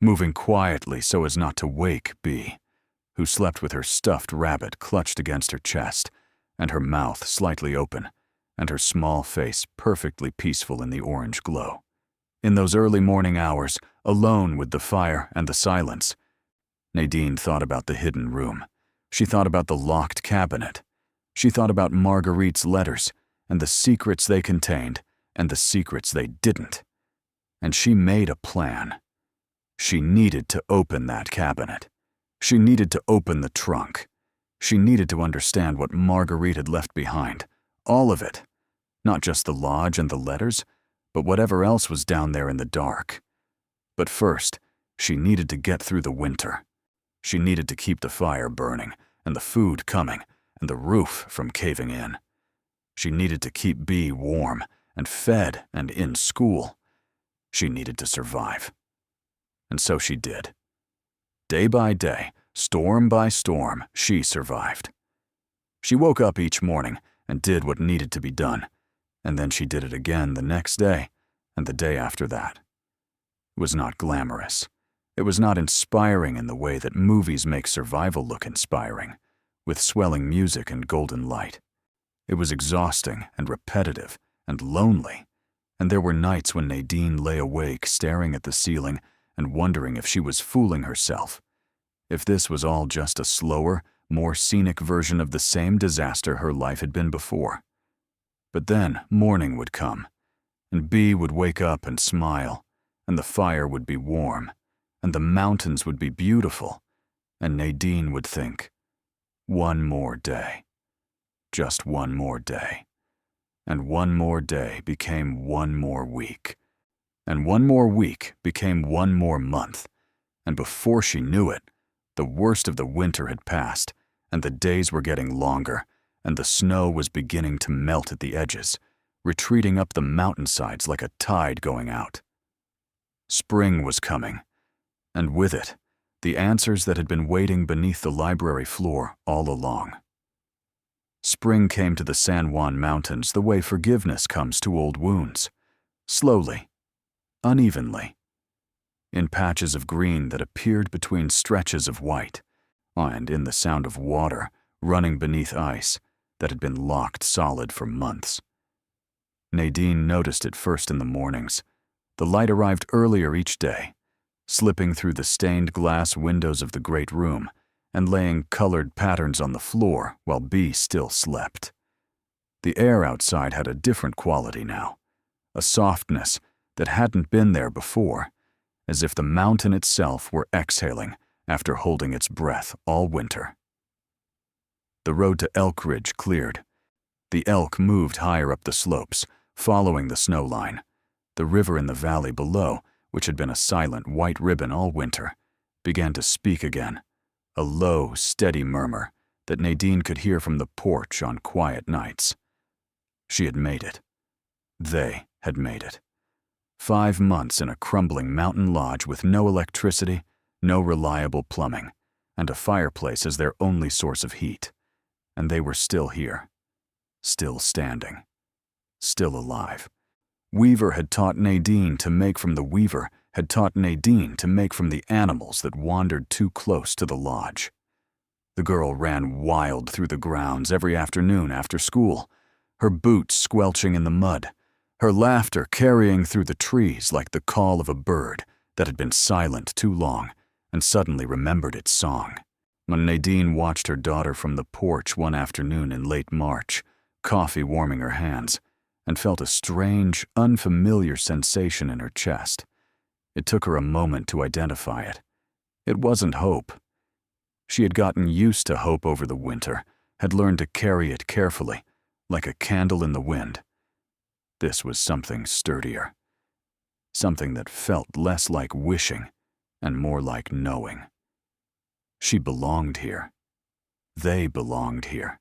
moving quietly so as not to wake B, who slept with her stuffed rabbit clutched against her chest, and her mouth slightly open, and her small face perfectly peaceful in the orange glow. In those early morning hours, alone with the fire and the silence, Nadine thought about the hidden room. She thought about the locked cabinet. She thought about Margarite's letters and the secrets they contained and the secrets they didn't. And she made a plan. She needed to open that cabinet. She needed to open the trunk. She needed to understand what Margarite had left behind. All of it. Not just the lodge and the letters, but whatever else was down there in the dark. But first, she needed to get through the winter. She needed to keep the fire burning, and the food coming, and the roof from caving in. She needed to keep B warm, and fed, and in school. She needed to survive. and so she did. Day by day, storm by storm, she survived. She woke up each morning and did what needed to be done, and then she did it again the next day and the day after that. It was not glamorous. It was not inspiring in the way that movies make survival look inspiring, with swelling music and golden light. It was exhausting and repetitive and lonely, and there were nights when Nadine lay awake staring at the ceiling and wondering if she was fooling herself, if this was all just a slower, more scenic version of the same disaster her life had been before. But then morning would come, and Bea would wake up and smile, and the fire would be warm, and the mountains would be beautiful, and Nadine would think, one more day. Just one more day. And one more day became one more week. And one more week became one more month. And before she knew it, the worst of the winter had passed, and the days were getting longer, and the snow was beginning to melt at the edges, retreating up the mountainsides like a tide going out. Spring was coming, and with it, the answers that had been waiting beneath the library floor all along. Spring came to the San Juan Mountains the way forgiveness comes to old wounds, slowly, unevenly, in patches of green that appeared between stretches of white, and in the sound of water running beneath ice that had been locked solid for months. Nadine noticed it first in the mornings. The light arrived earlier each day, slipping through the stained glass windows of the great room and laying colored patterns on the floor while Bea still slept. The air outside had a different quality now, a softness that hadn't been there before, as if the mountain itself were exhaling after holding its breath all winter. The road to Elkridge cleared. The elk moved higher up the slopes, following the snow line. The river in the valley below, which had been a silent white ribbon all winter, began to speak again, a low, steady murmur that Nadine could hear from the porch on quiet nights. She had made it. They had made it. 5 months in a crumbling mountain lodge with no electricity, no reliable plumbing, and a fireplace as their only source of heat. And they were still here, still standing, still alive. Weaver had taught Nadine to make from the weaver, had taught Nadine to make from the animals that wandered too close to the lodge. The girl ran wild through the grounds every afternoon after school, her boots squelching in the mud, her laughter carrying through the trees like the call of a bird that had been silent too long and suddenly remembered its song. When Nadine watched her daughter from the porch one afternoon in late March, coffee warming her hands, and felt a strange, unfamiliar sensation in her chest. It took her a moment to identify it. It wasn't hope. She had gotten used to hope over the winter, had learned to carry it carefully, like a candle in the wind. This was something sturdier, something that felt less like wishing and more like knowing. She belonged here. They belonged here.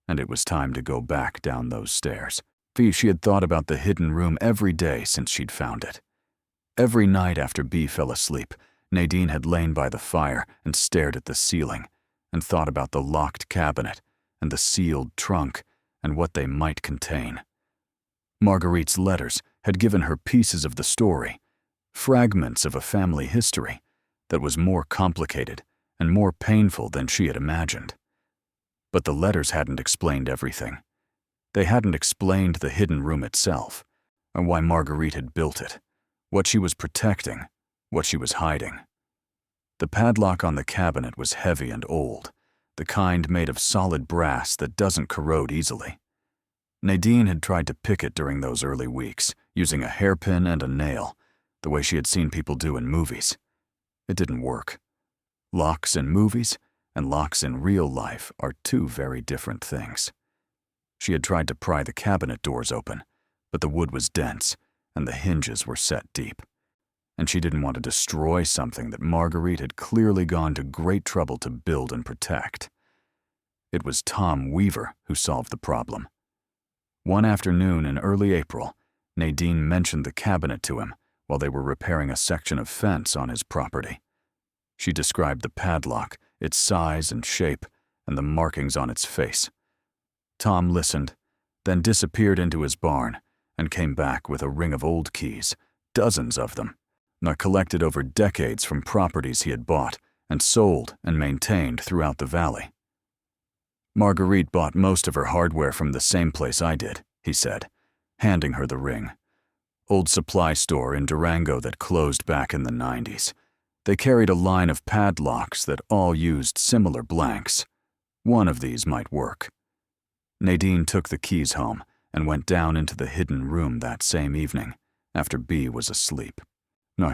And it was time to go back down those stairs. She had thought about the hidden room every day since she'd found it. Every night after Bea fell asleep, Nadine had lain by the fire and stared at the ceiling and thought about the locked cabinet and the sealed trunk and what they might contain. Margarite's letters had given her pieces of the story, fragments of a family history that was more complicated and more painful than she had imagined. But the letters hadn't explained everything. They hadn't explained the hidden room itself, or why Margarite had built it, what she was protecting, what she was hiding. The padlock on the cabinet was heavy and old, the kind made of solid brass that doesn't corrode easily. Nadine had tried to pick it during those early weeks, using a hairpin and a nail, the way she had seen people do in movies. It didn't work. Locks in movies and locks in real life are two very different things. She had tried to pry the cabinet doors open, but the wood was dense and the hinges were set deep. And she didn't want to destroy something that Margarite had clearly gone to great trouble to build and protect. It was Tom Weaver who solved the problem. One afternoon in early April, Nadine mentioned the cabinet to him while they were repairing a section of fence on his property. She described the padlock, its size and shape, and the markings on its face. Tom listened, then disappeared into his barn and came back with a ring of old keys, dozens of them, not collected over decades from properties he had bought and sold and maintained throughout the valley. Margarite bought most of her hardware from the same place I did, he said, handing her the ring. Old supply store in Durango that closed back in the 90s. They carried a line of padlocks that all used similar blanks. One of these might work. Nadine took the keys home and went down into the hidden room that same evening, after B was asleep.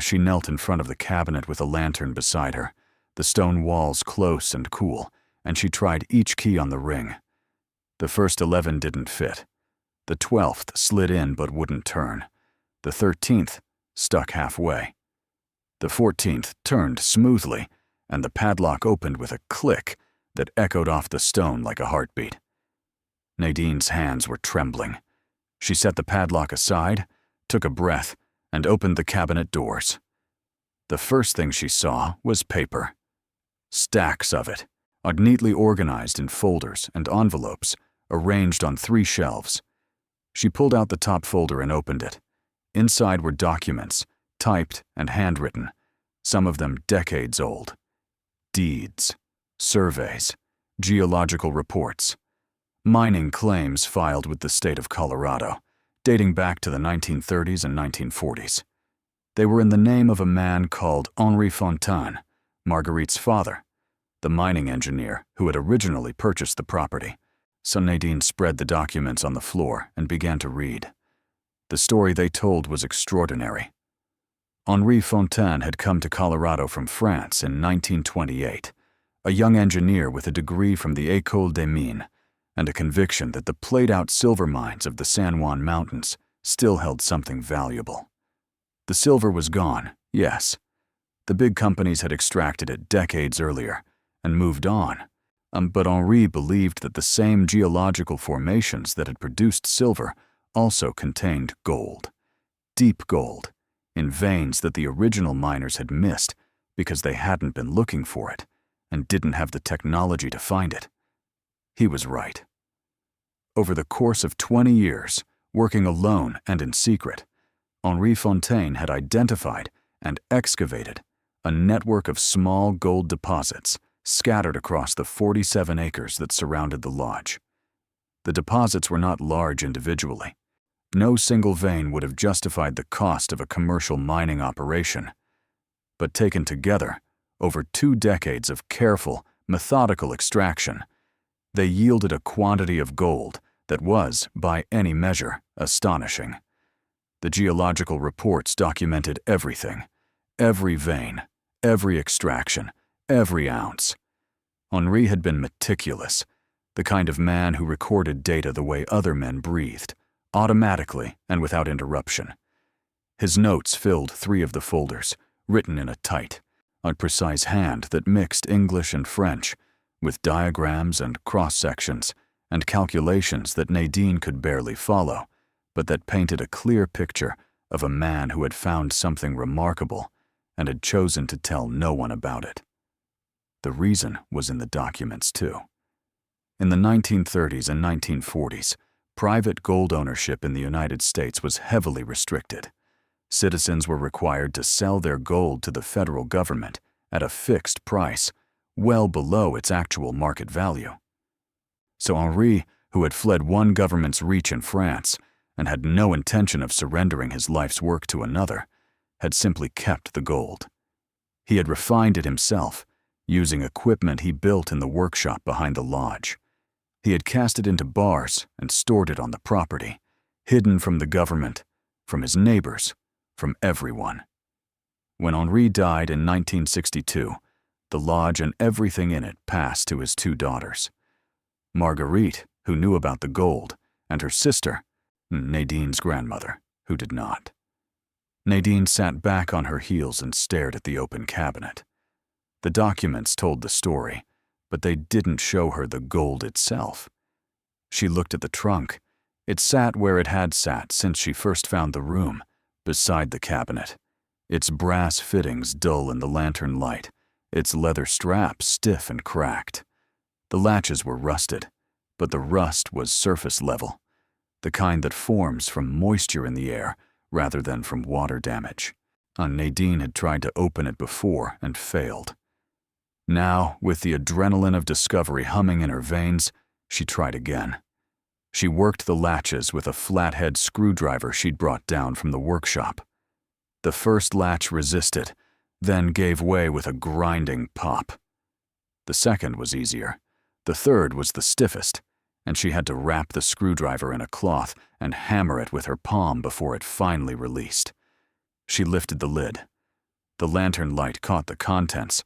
She knelt in front of the cabinet with a lantern beside her, the stone walls close and cool, and she tried each key on the ring. The first 11 didn't fit. The 12th slid in but wouldn't turn. The 13th stuck halfway. The 14th turned smoothly, and the padlock opened with a click that echoed off the stone like a heartbeat. Nadine's hands were trembling. She set the padlock aside, took a breath, and opened the cabinet doors. The first thing she saw was paper. Stacks of it, neatly organized in folders and envelopes, arranged on 3 shelves. She pulled out the top folder and opened it. Inside were documents, typed and handwritten, some of them decades old. Deeds, surveys, geological reports, mining claims filed with the state of Colorado, dating back to the 1930s and 1940s. They were in the name of a man called Henri Fontaine, Margarite's father, the mining engineer who had originally purchased the property. So Nadine spread the documents on the floor and began to read. The story they told was extraordinary. Henri Fontaine had come to Colorado from France in 1928, a young engineer with a degree from the École des Mines, and a conviction that the played-out silver mines of the San Juan Mountains still held something valuable. The silver was gone, yes. The big companies had extracted it decades earlier and moved on, but Henri believed that the same geological formations that had produced silver also contained gold, deep gold, in veins that the original miners had missed because they hadn't been looking for it and didn't have the technology to find it. He was right. Over the course of 20 years, working alone and in secret, Henri Fontaine had identified and excavated a network of small gold deposits scattered across the 47 acres that surrounded the lodge. The deposits were not large individually. No single vein would have justified the cost of a commercial mining operation. But taken together, over 2 decades of careful, methodical extraction, they yielded a quantity of gold that was, by any measure, astonishing. The geological reports documented everything, every vein, every extraction, every ounce. Henri had been meticulous, the kind of man who recorded data the way other men breathed, automatically and without interruption. His notes filled 3 of the folders, written in a tight, precise hand that mixed English and French, with diagrams and cross-sections and calculations that Nadine could barely follow, but that painted a clear picture of a man who had found something remarkable and had chosen to tell no one about it. The reason was in the documents, too. In the 1930s and 1940s, private gold ownership in the United States was heavily restricted. Citizens were required to sell their gold to the federal government at a fixed price, well below its actual market value. So Henri, who had fled one government's reach in France and had no intention of surrendering his life's work to another, had simply kept the gold. He had refined it himself, using equipment he built in the workshop behind the lodge. He had cast it into bars and stored it on the property, hidden from the government, from his neighbors, from everyone. When Henri died in 1962, the lodge and everything in it passed to his 2 daughters. Margarite, who knew about the gold, and her sister, Nadine's grandmother, who did not. Nadine sat back on her heels and stared at the open cabinet. The documents told the story, but they didn't show her the gold itself. She looked at the trunk. It sat where it had sat since she first found the room, beside the cabinet, its brass fittings dull in the lantern light, its leather straps stiff and cracked. The latches were rusted, but the rust was surface level, the kind that forms from moisture in the air rather than from water damage. Nadine had tried to open it before and failed. Now, with the adrenaline of discovery humming in her veins, she tried again. She worked the latches with a flathead screwdriver she'd brought down from the workshop. The first latch resisted, then gave way with a grinding pop. The second was easier. The third was the stiffest, and she had to wrap the screwdriver in a cloth and hammer it with her palm before it finally released. She lifted the lid. The lantern light caught the contents,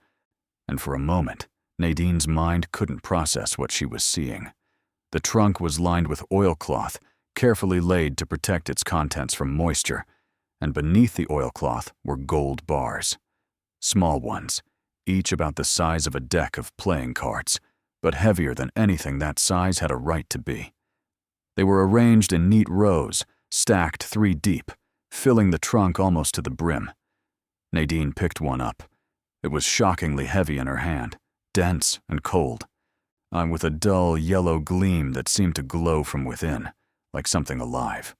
and for a moment, Nadine's mind couldn't process what she was seeing. The trunk was lined with oilcloth, carefully laid to protect its contents from moisture, and beneath the oilcloth were gold bars. Small ones, each about the size of a deck of playing cards, but heavier than anything that size had a right to be. They were arranged in neat rows, stacked 3 deep, filling the trunk almost to the brim. Nadine picked one up. It was shockingly heavy in her hand, dense and cold, with a dull yellow gleam that seemed to glow from within, like something alive.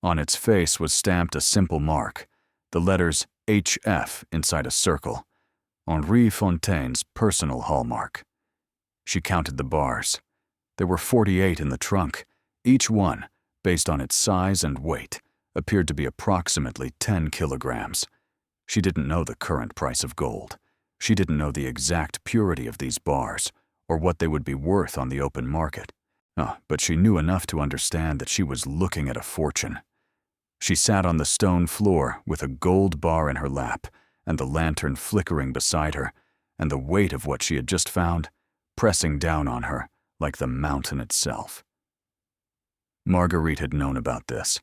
On its face was stamped a simple mark, the letters HF inside a circle, Henri Fontaine's personal hallmark. She counted the bars. There were 48 in the trunk. Each one, based on its size and weight, appeared to be approximately 10 kilograms. She didn't know the current price of gold. She didn't know the exact purity of these bars, or what they would be worth on the open market. But she knew enough to understand that she was looking at a fortune. She sat on the stone floor with a gold bar in her lap and the lantern flickering beside her, and the weight of what she had just found pressing down on her like the mountain itself. Margarite had known about this.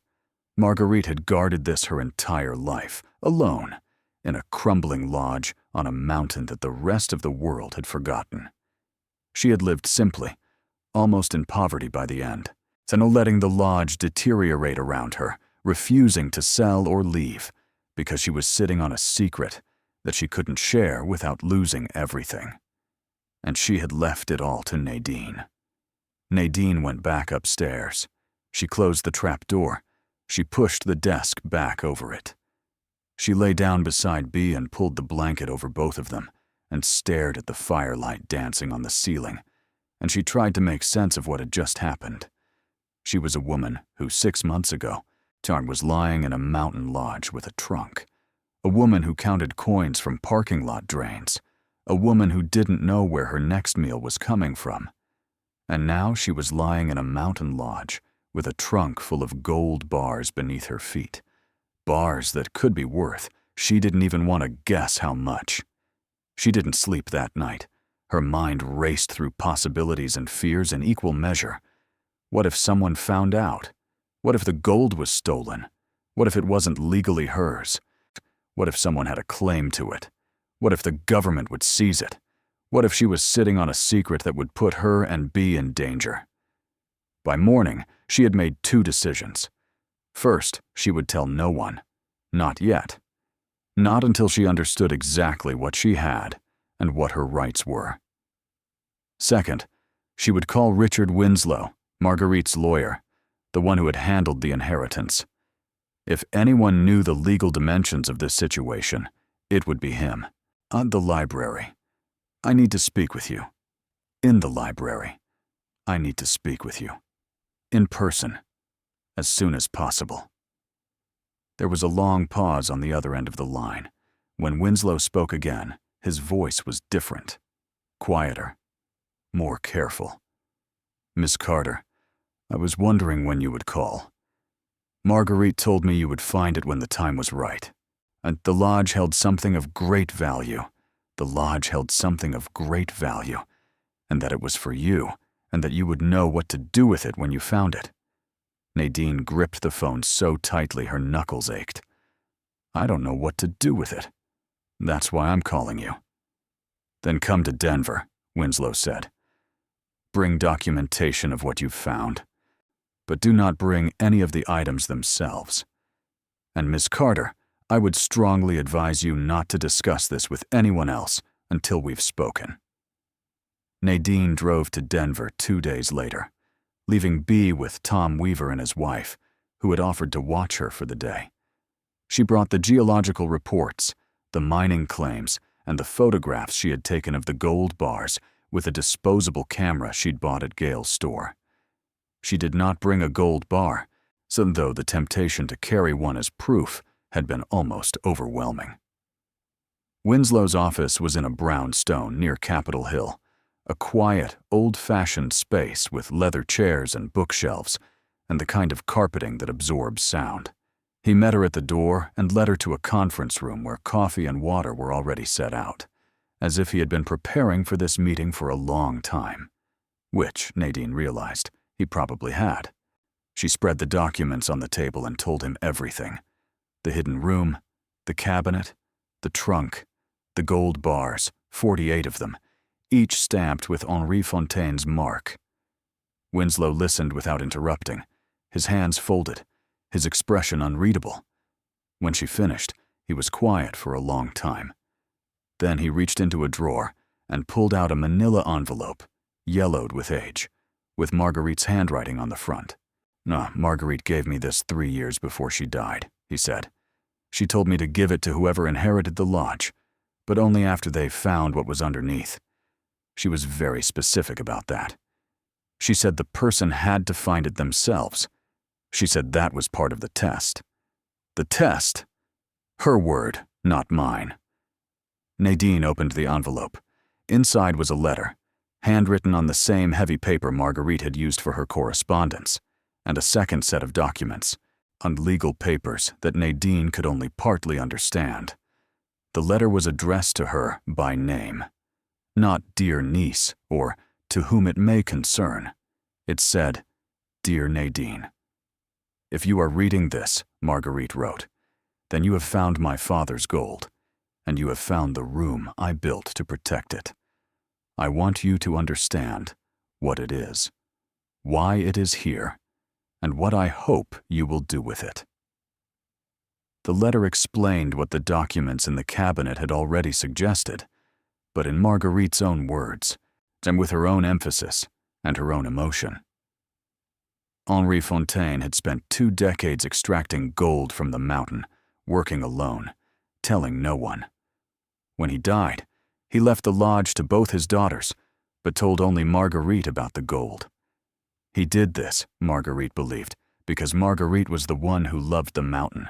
Margarite had guarded this her entire life, alone, in a crumbling lodge on a mountain that the rest of the world had forgotten. She had lived simply, almost in poverty by the end, and letting the lodge deteriorate around her, refusing to sell or leave, because she was sitting on a secret that she couldn't share without losing everything. And she had left it all to Nadine. Nadine went back upstairs. She closed the trap door. She pushed the desk back over it. She lay down beside B and pulled the blanket over both of them and stared at the firelight dancing on the ceiling, and she tried to make sense of what had just happened. She was a woman who 6 months ago was lying in a mountain lodge with a trunk, a woman who counted coins from parking lot drains, a woman who didn't know where her next meal was coming from. And now she was lying in a mountain lodge with a trunk full of gold bars beneath her feet. Bars that could be worth, she didn't even want to guess how much. She didn't sleep that night. Her mind raced through possibilities and fears in equal measure. What if someone found out? What if the gold was stolen? What if it wasn't legally hers? What if someone had a claim to it? What if the government would seize it? What if she was sitting on a secret that would put her and B in danger? By morning, she had made 2 decisions. First, she would tell no one. Not yet. Not until she understood exactly what she had and what her rights were. Second, she would call Richard Winslow, Margarite's lawyer, the one who had handled the inheritance. If anyone knew the legal dimensions of this situation, it would be him. At the library. I need to speak with you. In the library. I need to speak with you. In person. As soon as possible. There was a long pause on the other end of the line. When Winslow spoke again, his voice was different, quieter, more careful. Miss Carter, I was wondering when you would call. Margarite told me you would find it when the time was right. And the lodge held something of great value. The lodge held something of great value, and that it was for you, and that you would know what to do with it when you found it. Nadine gripped the phone so tightly her knuckles ached. I don't know what to do with it. That's why I'm calling you. Then come to Denver, Winslow said. Bring documentation of what you've found. But do not bring any of the items themselves. And Miss Carter, I would strongly advise you not to discuss this with anyone else until we've spoken." Nadine drove to Denver 2 days later, leaving B with Tom Weaver and his wife, who had offered to watch her for the day. She brought the geological reports, the mining claims, and the photographs she had taken of the gold bars with a disposable camera she'd bought at Gale's store. She did not bring a gold bar, so though the temptation to carry one as proof had been almost overwhelming. Winslow's office was in a brownstone near Capitol Hill, a quiet, old-fashioned space with leather chairs and bookshelves and the kind of carpeting that absorbs sound. He met her at the door and led her to a conference room where coffee and water were already set out, as if he had been preparing for this meeting for a long time, which, Nadine realized, he probably had. She spread the documents on the table and told him everything: the hidden room, the cabinet, the trunk, the gold bars, 48 of them, each stamped with Henri Fontaine's mark. Winslow listened without interrupting, his hands folded, his expression unreadable. When she finished, he was quiet for a long time. Then he reached into a drawer and pulled out a manila envelope, yellowed with age, with Margarite's handwriting on the front. Margarite gave me this 3 years before she died," he said. "She told me to give it to whoever inherited the lodge, but only after they found what was underneath. She was very specific about that. She said the person had to find it themselves. She said that was part of the test." The test? Her word, not mine. Nadine opened the envelope. Inside was a letter, handwritten on the same heavy paper Margarite had used for her correspondence, and a second set of documents, on legal papers that Nadine could only partly understand. The letter was addressed to her by name. Not "Dear Niece" or "To whom it may concern." It said, "Dear Nadine. If you are reading this," Margarite wrote, "then you have found my father's gold, and you have found the room I built to protect it. I want you to understand what it is, why it is here, and what I hope you will do with it." The letter explained what the documents in the cabinet had already suggested, but in Margarite's own words, and with her own emphasis and her own emotion. Henri Fontaine had spent 2 decades extracting gold from the mountain, working alone, telling no one. When he died, he left the lodge to both his daughters, but told only Margarite about the gold. He did this, Margarite believed, because Margarite was the one who loved the mountain,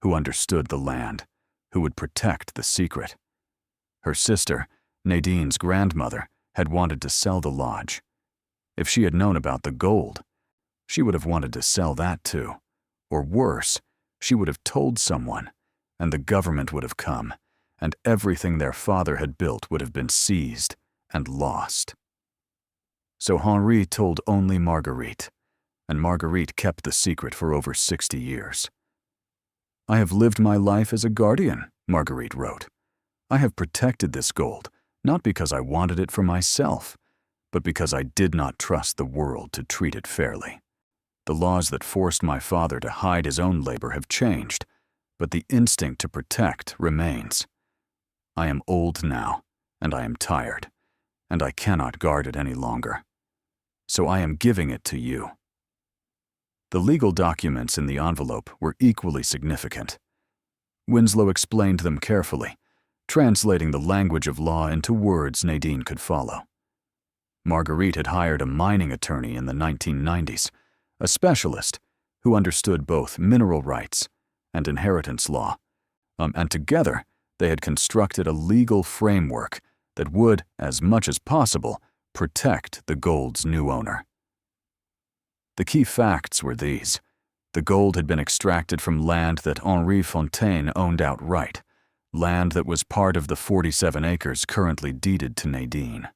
who understood the land, who would protect the secret. Her sister, Nadine's grandmother, had wanted to sell the lodge. If she had known about the gold, she would have wanted to sell that too. Or worse, she would have told someone, and the government would have come, and everything their father had built would have been seized and lost. So Henri told only Margarite, and Margarite kept the secret for over 60 years. "I have lived my life as a guardian," Margarite wrote. "I have protected this gold, not because I wanted it for myself, but because I did not trust the world to treat it fairly. The laws that forced my father to hide his own labor have changed, but the instinct to protect remains. I am old now, and I am tired, and I cannot guard it any longer. So I am giving it to you." The legal documents in the envelope were equally significant. Winslow explained them carefully, translating the language of law into words Nadine could follow. Margarite had hired a mining attorney in the 1990s, a specialist who understood both mineral rights and inheritance law, and together they had constructed a legal framework that would, as much as possible, protect the gold's new owner. The key facts were these. The gold had been extracted from land that Henri Fontaine owned outright, land that was part of the 47 acres currently deeded to Nadine.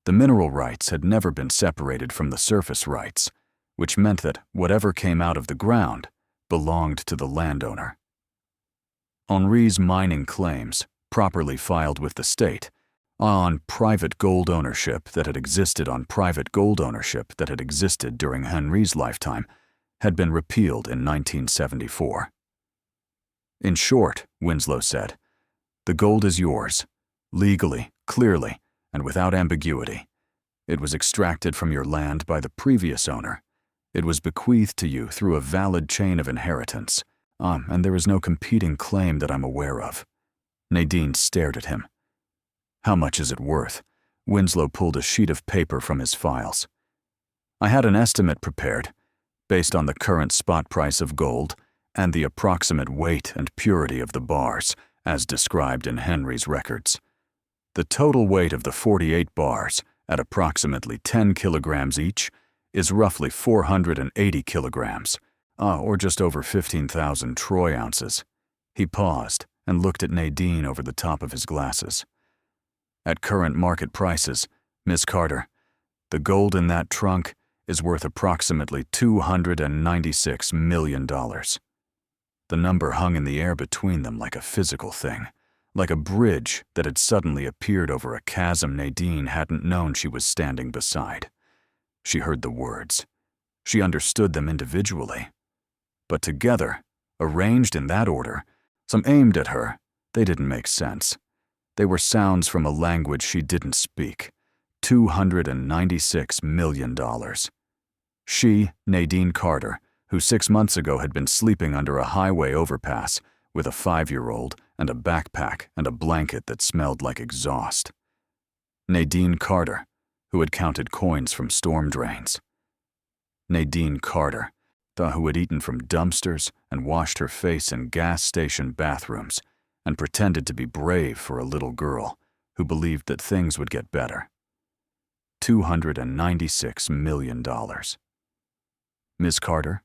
The mineral rights had never been separated from the surface rights, which meant that whatever came out of the ground belonged to the landowner. Henri's mining claims, properly filed with the state, on private gold ownership that had existed during Henri's lifetime, had been repealed in 1974. In short, Winslow said, the gold is yours, legally, clearly, and without ambiguity. It was extracted from your land by the previous owner. It was bequeathed to you through a valid chain of inheritance. And there is no competing claim that I'm aware of. Nadine stared at him. How much is it worth? Winslow pulled a sheet of paper from his files. I had an estimate prepared, based on the current spot price of gold and the approximate weight and purity of the bars, as described in Henry's records. The total weight of the 48 bars, at approximately 10 kilograms each, is roughly 480 kilograms, or just over 15,000 troy ounces. He paused and looked at Nadine over the top of his glasses. At current market prices, Miss Carter, the gold in that trunk is worth approximately $296 million. The number hung in the air between them like a physical thing, like a bridge that had suddenly appeared over a chasm Nadine hadn't known she was standing beside. She heard the words. She understood them individually. But together, arranged in that order, some aimed at her, they didn't make sense. They were sounds from a language she didn't speak. $296 million. She, Nadine Carter, who 6 months ago had been sleeping under a highway overpass with a 5-year-old and a backpack and a blanket that smelled like exhaust. Nadine Carter, who had counted coins from storm drains. Nadine Carter, who had eaten from dumpsters and washed her face in gas station bathrooms and pretended to be brave for a little girl who believed that things would get better. $296 million. Miss Carter?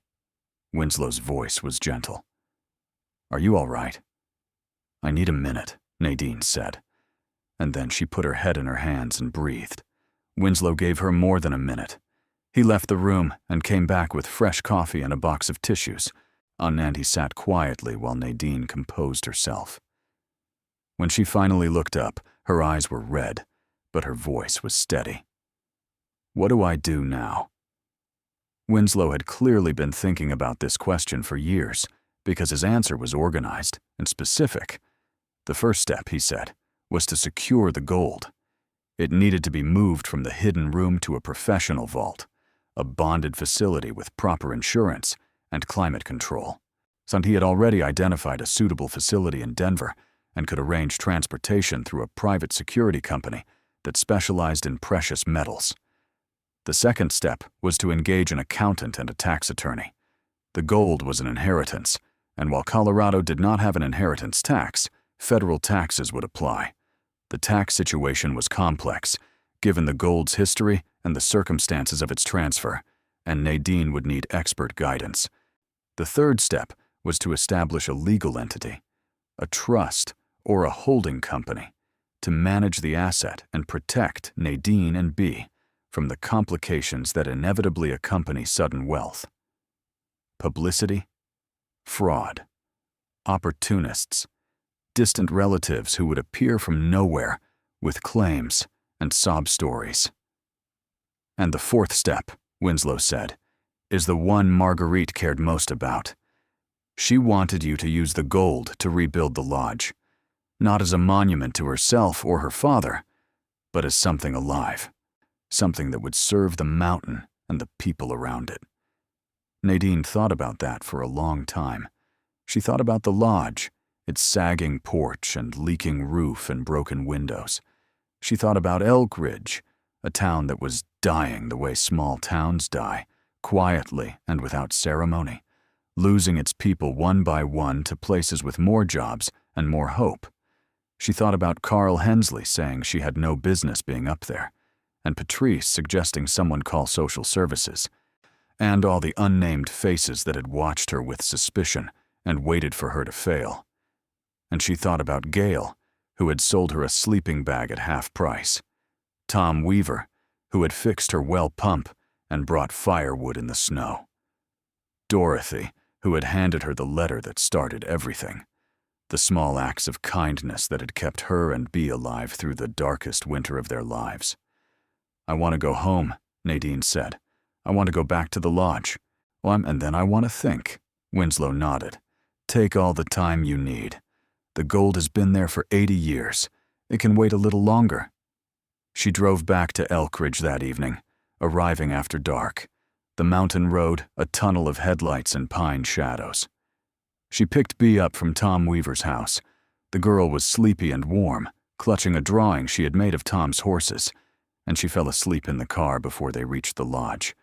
Winslow's voice was gentle. Are you all right? I need a minute, Nadine said. And then she put her head in her hands and breathed. Winslow gave her more than a minute. He left the room and came back with fresh coffee and a box of tissues, and he sat quietly while Nadine composed herself. When she finally looked up, her eyes were red, but her voice was steady. What do I do now? Winslow had clearly been thinking about this question for years, because his answer was organized and specific. The first step, he said, was to secure the gold. It needed to be moved from the hidden room to a professional vault, a bonded facility with proper insurance and climate control. So he had already identified a suitable facility in Denver and could arrange transportation through a private security company that specialized in precious metals. The second step was to engage an accountant and a tax attorney. The gold was an inheritance, and while Colorado did not have an inheritance tax, federal taxes would apply. The tax situation was complex, given the gold's history and the circumstances of its transfer, and Nadine would need expert guidance. The third step was to establish a legal entity, a trust or a holding company, to manage the asset and protect Nadine and B from the complications that inevitably accompany sudden wealth. Publicity, fraud, opportunists, distant relatives who would appear from nowhere with claims and sob stories. And the fourth step, Winslow said, is the one Margarite cared most about. She wanted you to use the gold to rebuild the lodge, not as a monument to herself or her father, but as something alive, something that would serve the mountain and the people around it. Nadine thought about that for a long time. She thought about the lodge, its sagging porch and leaking roof and broken windows. She thought about Elkridge, a town that was dying the way small towns die, quietly and without ceremony, losing its people one by one to places with more jobs and more hope. She thought about Carl Hensley saying she had no business being up there, and Patrice suggesting someone call social services, and all the unnamed faces that had watched her with suspicion and waited for her to fail. And she thought about Gail, who had sold her a sleeping bag at half price, Tom Weaver, who had fixed her well pump and brought firewood in the snow, Dorothy, who had handed her the letter that started everything, the small acts of kindness that had kept her and Bea alive through the darkest winter of their lives. I want to go home, Nadine said. I want to go back to the lodge. And then I want to think. Winslow nodded. Take all the time you need. The gold has been there for 80 years. It can wait a little longer. She drove back to Elkridge that evening, arriving after dark. The mountain road, a tunnel of headlights and pine shadows. She picked Bea up from Tom Weaver's house. The girl was sleepy and warm, clutching a drawing she had made of Tom's horses, and she fell asleep in the car before they reached the lodge.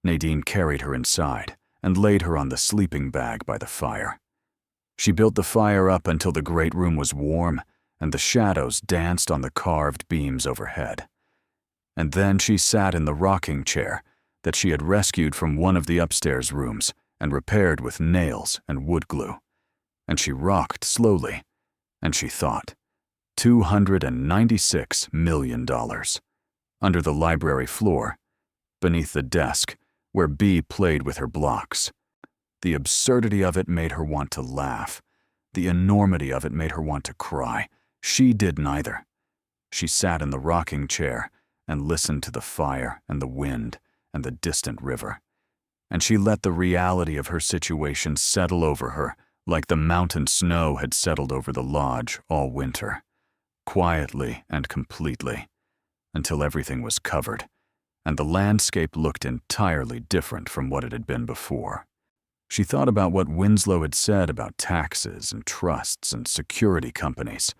Nadine carried her inside and laid her on the sleeping bag by the fire. She built the fire up until the great room was warm and the shadows danced on the carved beams overhead. And then she sat in the rocking chair that she had rescued from one of the upstairs rooms and repaired with nails and wood glue. And she rocked slowly, and she thought, $296 million. Under the library floor, beneath the desk, where Bea played with her blocks. The absurdity of it made her want to laugh. The enormity of it made her want to cry. She did neither. She sat in the rocking chair and listened to the fire and the wind and the distant river. And she let the reality of her situation settle over her like the mountain snow had settled over the lodge all winter, quietly and completely, until everything was covered, and the landscape looked entirely different from what it had been before. She thought about what Winslow had said about taxes and trusts and security companies.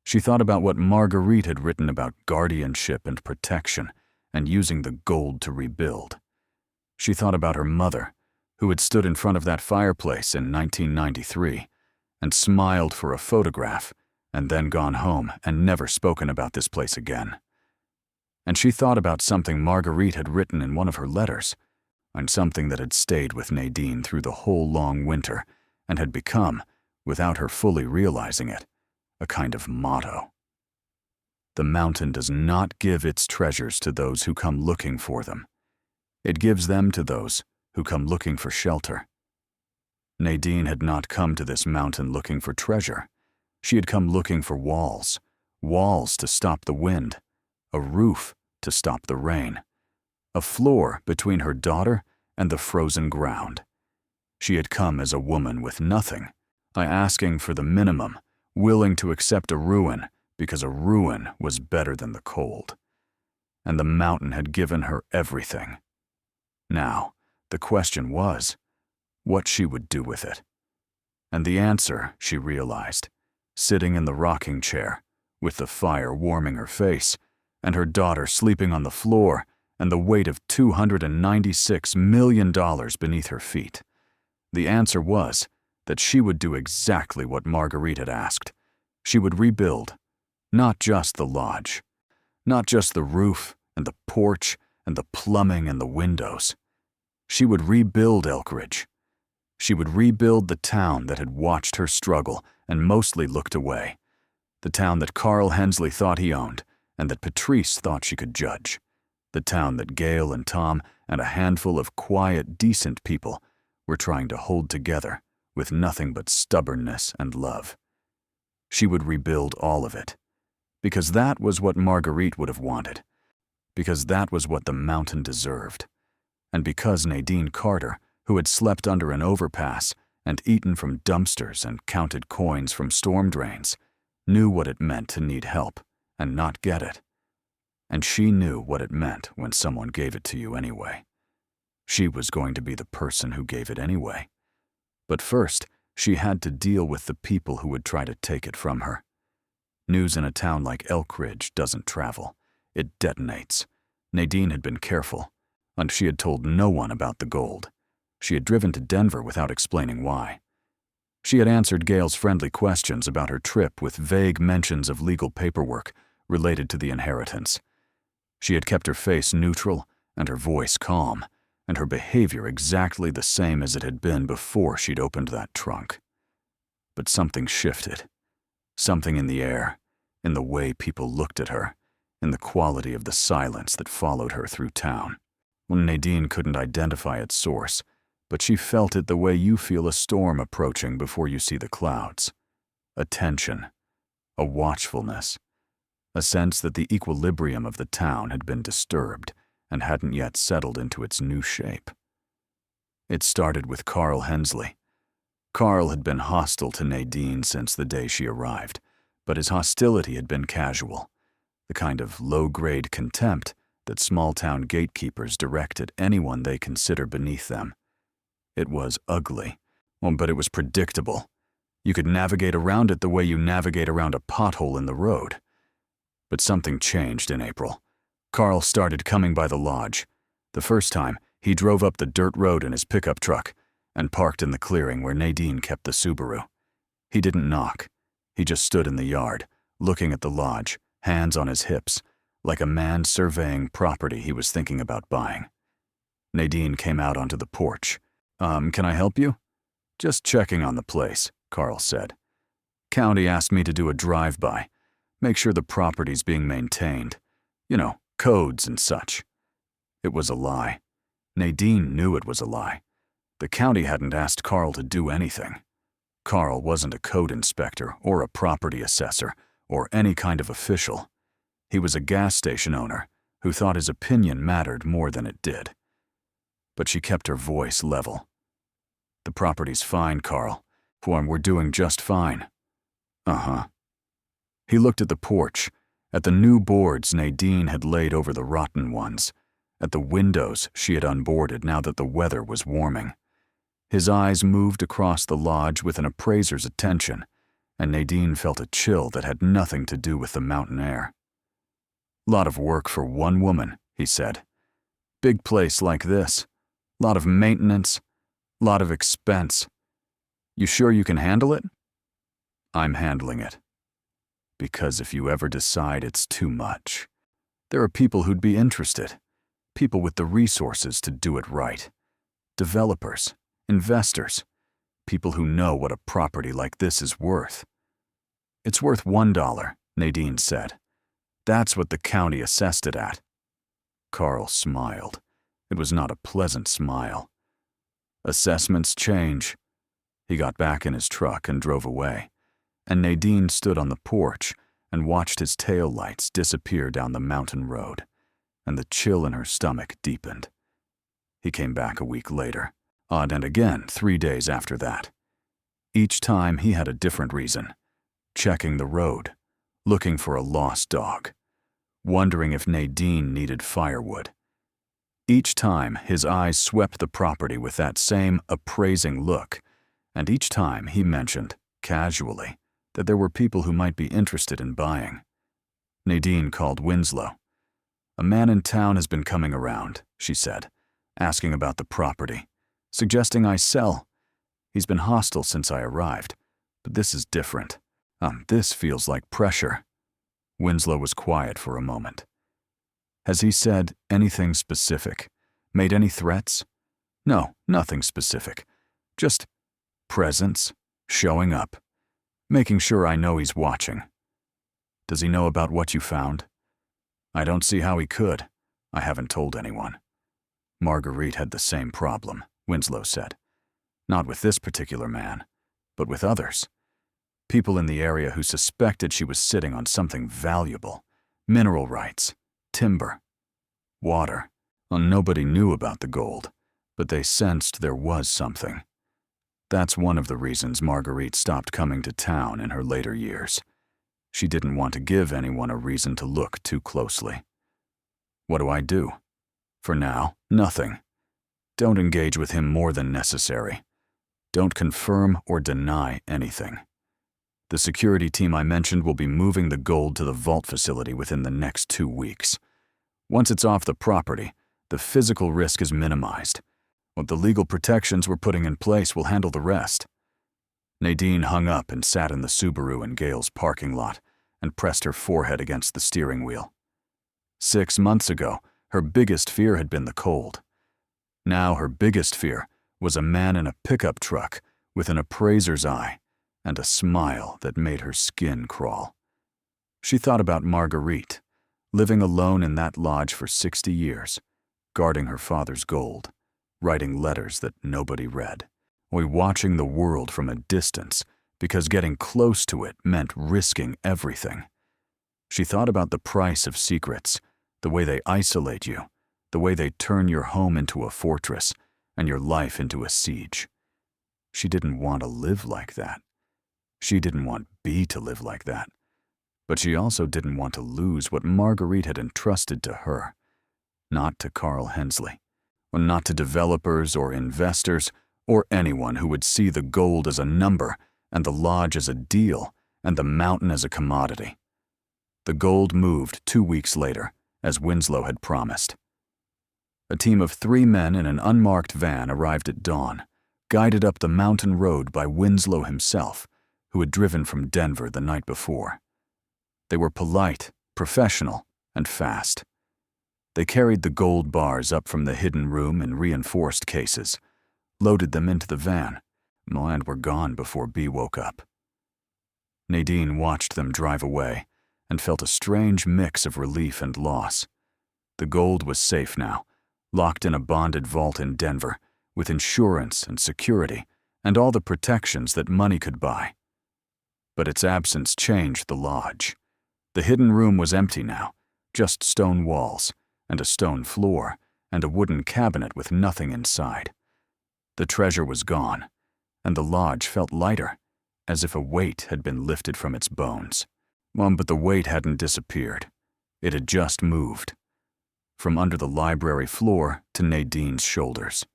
She thought about what Margarite had written about guardianship and protection and using the gold to rebuild. She thought about her mother, who had stood in front of that fireplace in 1993 and smiled for a photograph and then gone home and never spoken about this place again. And she thought about something Margarite had written in one of her letters, and something that had stayed with Nadine through the whole long winter and had become, without her fully realizing it, a kind of motto. The mountain does not give its treasures to those who come looking for them. It gives them to those who come looking for shelter. Nadine had not come to this mountain looking for treasure. She had come looking for walls, walls to stop the wind, a roof to stop the rain, a floor between her daughter and the frozen ground. She had come as a woman with nothing, asking for the minimum, willing to accept a ruin because a ruin was better than the cold. And the mountain had given her everything. Now, the question was, what she would do with it. And the answer, she realized, sitting in the rocking chair, with the fire warming her face, and her daughter sleeping on the floor, and the weight of $296 million beneath her feet. The answer was that she would do exactly what Margarite had asked. She would rebuild, not just the lodge, not just the roof and the porch and the plumbing and the windows. She would rebuild Elkridge. She would rebuild the town that had watched her struggle and mostly looked away, the town that Carl Hensley thought he owned and that Patrice thought she could judge, the town that Gail and Tom and a handful of quiet, decent people were trying to hold together with nothing but stubbornness and love. She would rebuild all of it, because that was what Margarite would have wanted, because that was what the mountain deserved, and because Nadine Carter, who had slept under an overpass and eaten from dumpsters and counted coins from storm drains, knew what it meant to need help and not get it. And she knew what it meant when someone gave it to you anyway. She was going to be the person who gave it anyway. But first, she had to deal with the people who would try to take it from her. News in a town like Elkridge doesn't travel. It detonates. Nadine had been careful, and she had told no one about the gold. She had driven to Denver without explaining why. She had answered Gail's friendly questions about her trip with vague mentions of legal paperwork related to the inheritance. She had kept her face neutral and her voice calm, and her behavior exactly the same as it had been before she'd opened that trunk. But something shifted. Something in the air, in the way people looked at her, in the quality of the silence that followed her through town. When Nadine couldn't identify its source, but she felt it the way you feel a storm approaching before you see the clouds. A tension, a watchfulness, a sense that the equilibrium of the town had been disturbed and hadn't yet settled into its new shape. It started with Carl Hensley. Carl had been hostile to Nadine since the day she arrived, but his hostility had been casual, the kind of low-grade contempt that small-town gatekeepers direct at anyone they consider beneath them. It was ugly, but it was predictable. You could navigate around it the way you navigate around a pothole in the road. But something changed in April. Carl started coming by the lodge. The first time, he drove up the dirt road in his pickup truck and parked in the clearing where Nadine kept the Subaru. He didn't knock. He just stood in the yard, looking at the lodge, hands on his hips, like a man surveying property he was thinking about buying. Nadine came out onto the porch. Can I help you?" "Just checking on the place," Carl said. "County asked me to do a drive-by, make sure the property's being maintained. You know, codes and such." It was a lie. Nadine knew it was a lie. The county hadn't asked Carl to do anything. Carl wasn't a code inspector or a property assessor or any kind of official. He was a gas station owner who thought his opinion mattered more than it did. But she kept her voice level. "The property's fine, Carl. We're doing just fine." "Uh-huh." He looked at the porch, at the new boards Nadine had laid over the rotten ones, at the windows she had unboarded now that the weather was warming. His eyes moved across the lodge with an appraiser's attention, and Nadine felt a chill that had nothing to do with the mountain air. "Lot of work for one woman," he said. "Big place like this. Lot of maintenance. Lot of expense. You sure you can handle it?" "I'm handling it. Because if you ever decide it's too much, there are people who'd be interested. People with the resources to do it right. Developers, investors, people who know what a property like this is worth." "It's worth $1, Nadine said. "That's what the county assessed it at." Carl smiled. It was not a pleasant smile. "Assessments change." He got back in his truck and drove away, and Nadine stood on the porch and watched his tail lights disappear down the mountain road, and the chill in her stomach deepened. He came back a week later, and again 3 days after that. Each time he had a different reason. Checking the road, looking for a lost dog, wondering if Nadine needed firewood. Each time his eyes swept the property with that same appraising look, and each time he mentioned, casually, that there were people who might be interested in buying. Nadine called Winslow. "A man in town has been coming around," she said, asking about the property, suggesting I sell. "He's been hostile since I arrived, but this is different. This feels like pressure." Winslow was quiet for a moment. "Has he said anything specific? Made any threats?" "No, nothing specific. Just presence, showing up, making sure I know he's watching." "Does he know about what you found?" "I don't see how he could. I haven't told anyone." "Margarite had the same problem," Winslow said. "Not with this particular man, but with others. People in the area who suspected she was sitting on something valuable, mineral rights, timber, water. Nobody knew about the gold, but they sensed there was something. That's one of the reasons Margarite stopped coming to town in her later years. She didn't want to give anyone a reason to look too closely." "What do I do?" "For now, nothing. Don't engage with him more than necessary. Don't confirm or deny anything. The security team I mentioned will be moving the gold to the vault facility within the next 2 weeks. Once it's off the property, the physical risk is minimized. What the legal protections we're putting in place will handle the rest." Nadine hung up and sat in the Subaru in Gale's parking lot and pressed her forehead against the steering wheel. 6 months ago, her biggest fear had been the cold. Now her biggest fear was a man in a pickup truck with an appraiser's eye and a smile that made her skin crawl. She thought about Margarite, living alone in that lodge for 60 years, guarding her father's gold, writing letters that nobody read, or watching the world from a distance because getting close to it meant risking everything. She thought about the price of secrets, the way they isolate you, the way they turn your home into a fortress and your life into a siege. She didn't want to live like that. She didn't want B to live like that. But she also didn't want to lose what Margarite had entrusted to her. Not to Carl Hensley, or not to developers or investors, or anyone who would see the gold as a number, and the lodge as a deal, and the mountain as a commodity. The gold moved 2 weeks later, as Winslow had promised. A team of 3 men in an unmarked van arrived at dawn, guided up the mountain road by Winslow himself, who had driven from Denver the night before. They were polite, professional, and fast. They carried the gold bars up from the hidden room in reinforced cases, loaded them into the van, and were gone before B woke up. Nadine watched them drive away and felt a strange mix of relief and loss. The gold was safe now, locked in a bonded vault in Denver, with insurance and security and all the protections that money could buy. But its absence changed the lodge. The hidden room was empty now, just stone walls and a stone floor and a wooden cabinet with nothing inside. The treasure was gone, and the lodge felt lighter, as if a weight had been lifted from its bones. But the weight hadn't disappeared. It had just moved. From under the library floor to Nadine's shoulders.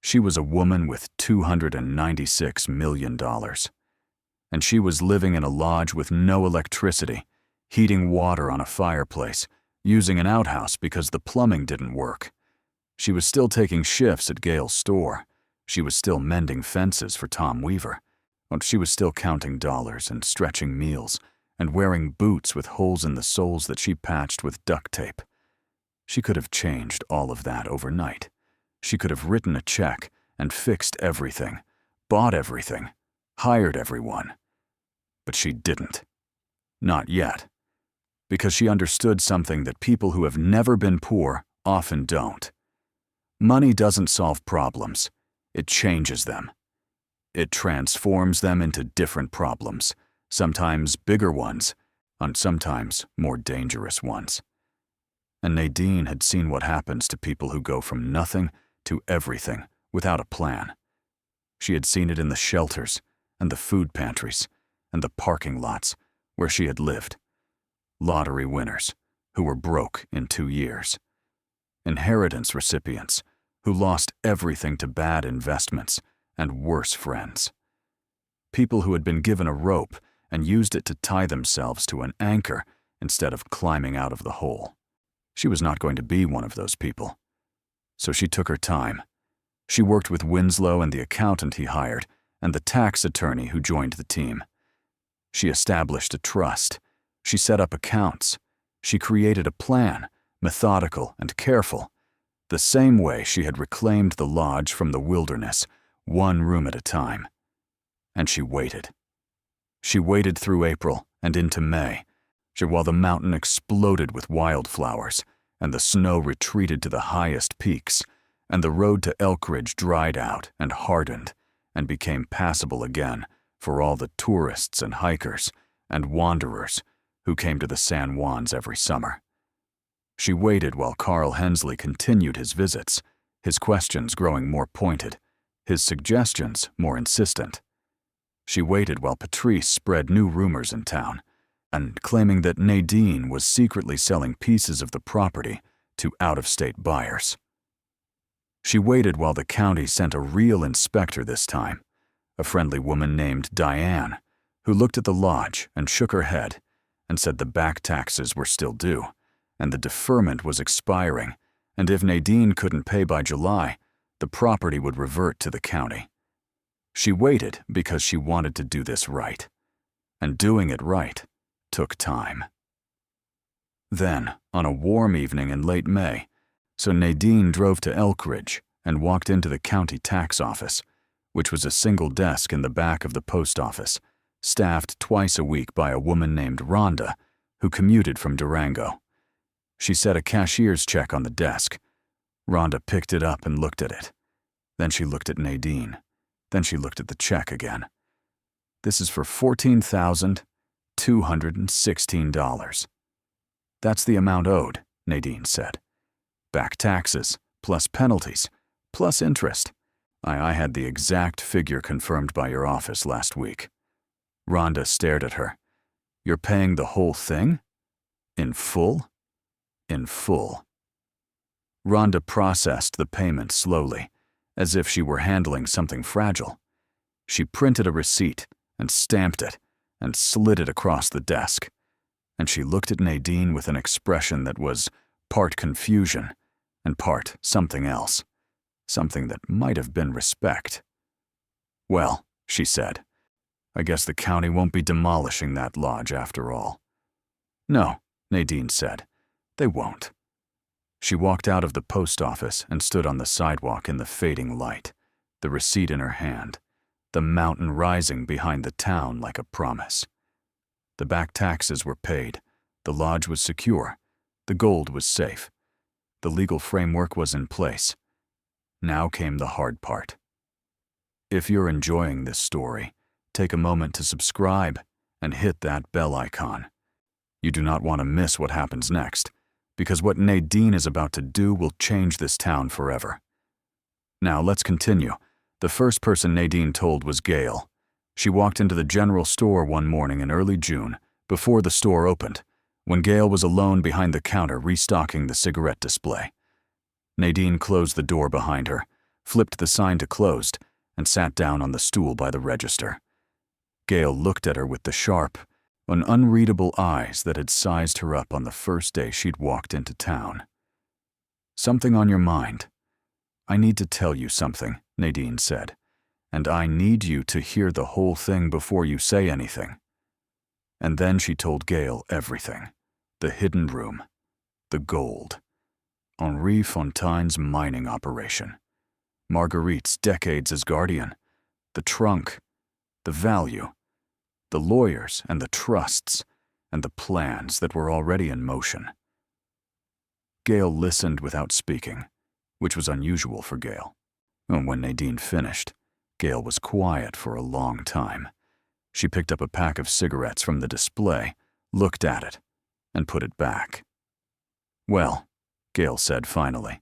She was a woman with $296 million. And she was living in a lodge with no electricity, heating water on a fireplace, using an outhouse because the plumbing didn't work. She was still taking shifts at Gale's store. She was still mending fences for Tom Weaver. She was still counting dollars and stretching meals and wearing boots with holes in the soles that she patched with duct tape. She could have changed all of that overnight. She could have written a check and fixed everything, bought everything, hired everyone. But she didn't. Not yet. Because she understood something that people who have never been poor often don't. Money doesn't solve problems. It changes them. It transforms them into different problems, sometimes bigger ones, and sometimes more dangerous ones. And Nadine had seen what happens to people who go from nothing to everything without a plan. She had seen it in the shelters and the food pantries and the parking lots where she had lived. Lottery winners who were broke in 2 years. Inheritance recipients who lost everything to bad investments and worse friends. People who had been given a rope and used it to tie themselves to an anchor instead of climbing out of the hole. She was not going to be one of those people. So she took her time. She worked with Winslow and the accountant he hired and the tax attorney who joined the team. She established a trust. She set up accounts. She created a plan, methodical and careful, the same way she had reclaimed the lodge from the wilderness, one room at a time. And she waited. She waited through April and into May, while the mountain exploded with wildflowers, and the snow retreated to the highest peaks, and the road to Elkridge dried out and hardened, and became passable again for all the tourists and hikers and wanderers who came to the San Juans every summer. She waited while Carl Hensley continued his visits, his questions growing more pointed, his suggestions more insistent. She waited while Patrice spread new rumors in town, and claiming that Nadine was secretly selling pieces of the property to out-of-state buyers. She waited while the county sent a real inspector this time, a friendly woman named Diane, who looked at the lodge and shook her head and said the back taxes were still due, and the deferment was expiring, and if Nadine couldn't pay by July, the property would revert to the county. She waited because she wanted to do this right, and doing it right took time. Then, on a warm evening in late May, so Nadine drove to Elkridge and walked into the county tax office, which was a single desk in the back of the post office, staffed twice a week by a woman named Rhonda, who commuted from Durango. She set a cashier's check on the desk. Rhonda picked it up and looked at it. Then she looked at Nadine. Then she looked at the check again. "This is for $14,216. "That's the amount owed," Nadine said. "Back taxes, plus penalties, plus interest. I had the exact figure confirmed by your office last week. Rhonda stared at her. You're paying the whole thing? In full? In full. Rhonda processed the payment slowly, as if she were handling something fragile. She printed a receipt and stamped it and slid it across the desk, and she looked at Nadine with an expression that was part confusion and part something else, something that might have been respect. Well, she said, I guess the county won't be demolishing that lodge after all. No, Nadine said, they won't. She walked out of the post office and stood on the sidewalk in the fading light, the receipt in her hand, the mountain rising behind the town like a promise. The back taxes were paid, the lodge was secure, the gold was safe, the legal framework was in place. Now came the hard part. If you're enjoying this story, take a moment to subscribe and hit that bell icon. You do not want to miss what happens next, because what Nadine is about to do will change this town forever. Now let's continue. The first person Nadine told was Gail. She walked into the general store one morning in early June, before the store opened, when Gail was alone behind the counter restocking the cigarette display. Nadine closed the door behind her, flipped the sign to closed, and sat down on the stool by the register. Gail looked at her with the sharp, unreadable eyes that had sized her up on the first day she'd walked into town. Something on your mind? I need to tell you something, Nadine said, and I need you to hear the whole thing before you say anything. And then she told Gail everything. The hidden room, the gold, Henri Fontaine's mining operation, Margarite's decades as guardian, the trunk, the value, the lawyers and the trusts, and the plans that were already in motion. Gail listened without speaking, which was unusual for Gail. When Nadine finished, Gail was quiet for a long time. She picked up a pack of cigarettes from the display, looked at it, and put it back. Well, Gail said finally,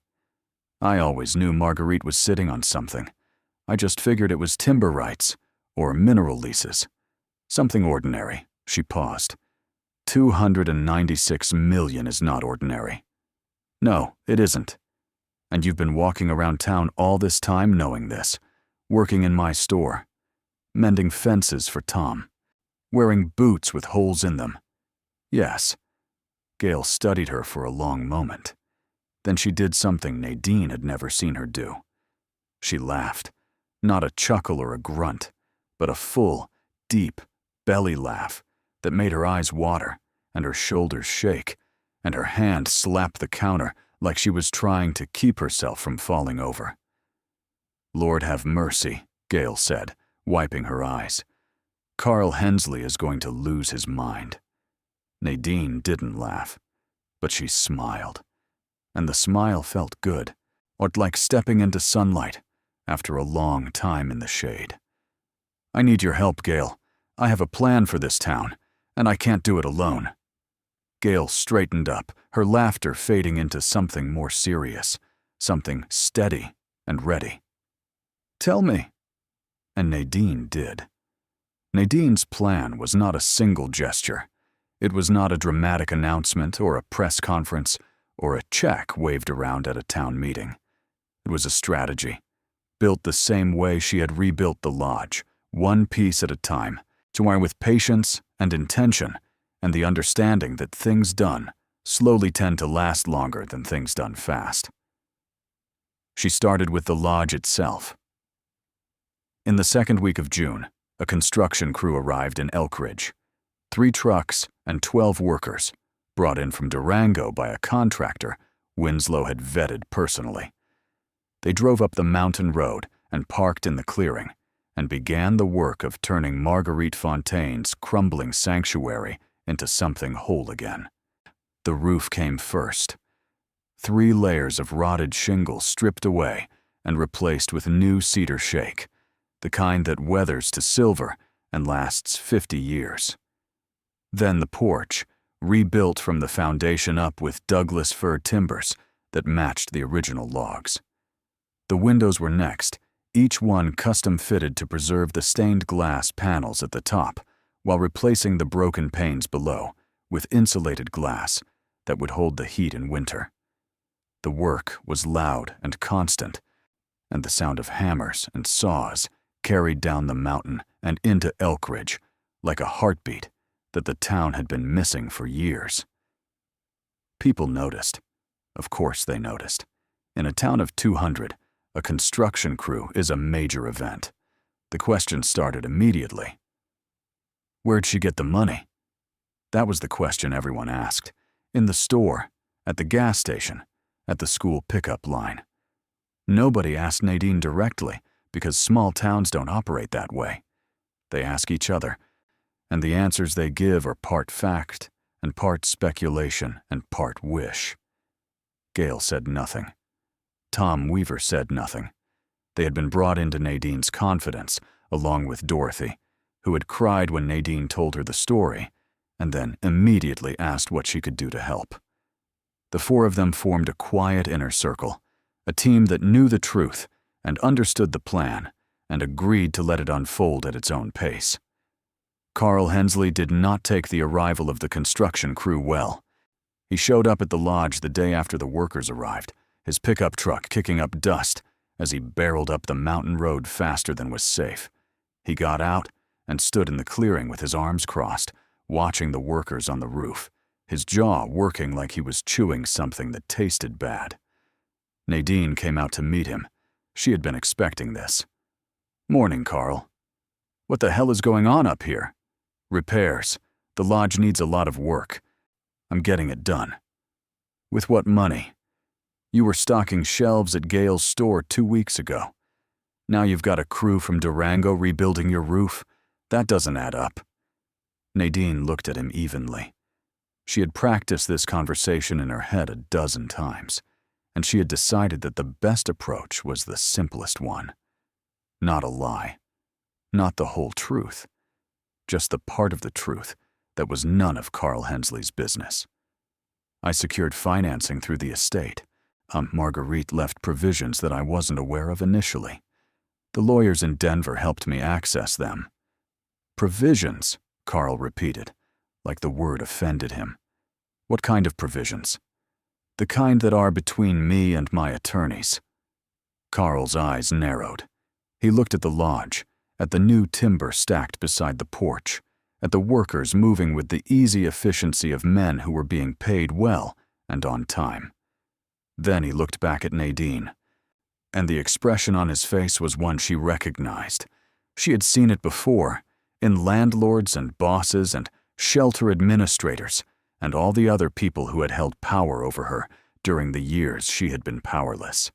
I always knew Margarite was sitting on something. I just figured it was timber rights or mineral leases. Something ordinary. She paused. 296 million is not ordinary. No, it isn't. And you've been walking around town all this time knowing this, working in my store, mending fences for Tom, wearing boots with holes in them. Yes. Gail studied her for a long moment. Then she did something Nadine had never seen her do. She laughed, not a chuckle or a grunt, but a full, deep belly laugh that made her eyes water and her shoulders shake, and her hand slap the counter like she was trying to keep herself from falling over. Lord have mercy, Gail said, wiping her eyes. Carl Hensley is going to lose his mind. Nadine didn't laugh, but she smiled, and the smile felt good, or like stepping into sunlight after a long time in the shade. I need your help, Gail. I have a plan for this town, and I can't do it alone. Gail straightened up, her laughter fading into something more serious, something steady and ready. Tell me. And Nadine did. Nadine's plan was not a single gesture. It was not a dramatic announcement or a press conference or a check waved around at a town meeting. It was a strategy, built the same way she had rebuilt the lodge, one piece at a time, to where with patience and intention and the understanding that things done slowly tend to last longer than things done fast. She started with the lodge itself. In the second week of June, a construction crew arrived in Elkridge. 3 trucks and 12 workers, brought in from Durango by a contractor Winslow had vetted personally. They drove up the mountain road and parked in the clearing, and began the work of turning Margarite Fontaine's crumbling sanctuary into something whole again. The roof came first. 3 layers of rotted shingle stripped away and replaced with new cedar shake, the kind that weathers to silver and lasts 50 years. Then the porch, rebuilt from the foundation up with Douglas fir timbers that matched the original logs. The windows were next, each one custom-fitted to preserve the stained glass panels at the top, while replacing the broken panes below with insulated glass that would hold the heat in winter. The work was loud and constant, and the sound of hammers and saws carried down the mountain and into Elkridge like a heartbeat that the town had been missing for years. People noticed. Of course they noticed. In a town of 200, a construction crew is a major event. The question started immediately. Where'd she get the money? That was the question everyone asked. In the store, at the gas station, at the school pickup line. Nobody asked Nadine directly because small towns don't operate that way. They ask each other, and the answers they give are part fact and part speculation and part wish. Gail said nothing. Tom Weaver said nothing. They had been brought into Nadine's confidence, along with Dorothy, who had cried when Nadine told her the story, and then immediately asked what she could do to help. The four of them formed a quiet inner circle, a team that knew the truth and understood the plan and agreed to let it unfold at its own pace. Carl Hensley did not take the arrival of the construction crew well. He showed up at the lodge the day after the workers arrived, his pickup truck kicking up dust as he barreled up the mountain road faster than was safe. He got out and stood in the clearing with his arms crossed, watching the workers on the roof, his jaw working like he was chewing something that tasted bad. Nadine came out to meet him. She had been expecting this. "Morning, Carl. What the hell is going on up here?" "Repairs. The lodge needs a lot of work. I'm getting it done." "With what money?" "You were stocking shelves at Gail's store 2 weeks ago. Now you've got a crew from Durango rebuilding your roof? That doesn't add up." Nadine looked at him evenly. She had practiced this conversation in her head a dozen times, and she had decided that the best approach was the simplest one. Not a lie. Not the whole truth. Just the part of the truth that was none of Carl Hensley's business. "I secured financing through the estate. Margarite left provisions that I wasn't aware of initially. The lawyers in Denver helped me access them." "Provisions," Carl repeated, like the word offended him. "What kind of provisions?" "The kind that are between me and my attorneys." Carl's eyes narrowed. He looked at the lodge, at the new timber stacked beside the porch, at the workers moving with the easy efficiency of men who were being paid well and on time. Then he looked back at Nadine, and the expression on his face was one she recognized. She had seen it before, in landlords and bosses and shelter administrators and all the other people who had held power over her during the years she had been powerless.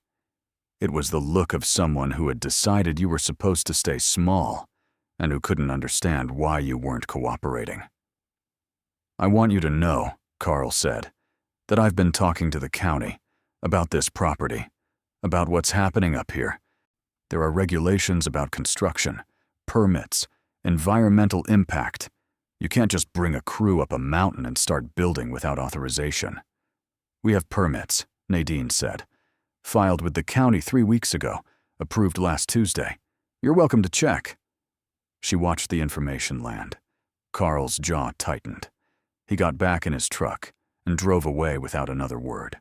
It was the look of someone who had decided you were supposed to stay small and who couldn't understand why you weren't cooperating. "I want you to know," Carl said, "that I've been talking to the county about this property, about what's happening up here. There are regulations about construction, permits, environmental impact. You can't just bring a crew up a mountain and start building without authorization." "We have permits," Nadine said. "Filed with the county 3 weeks ago, approved last Tuesday. You're welcome to check." She watched the information land. Carl's jaw tightened. He got back in his truck and drove away without another word.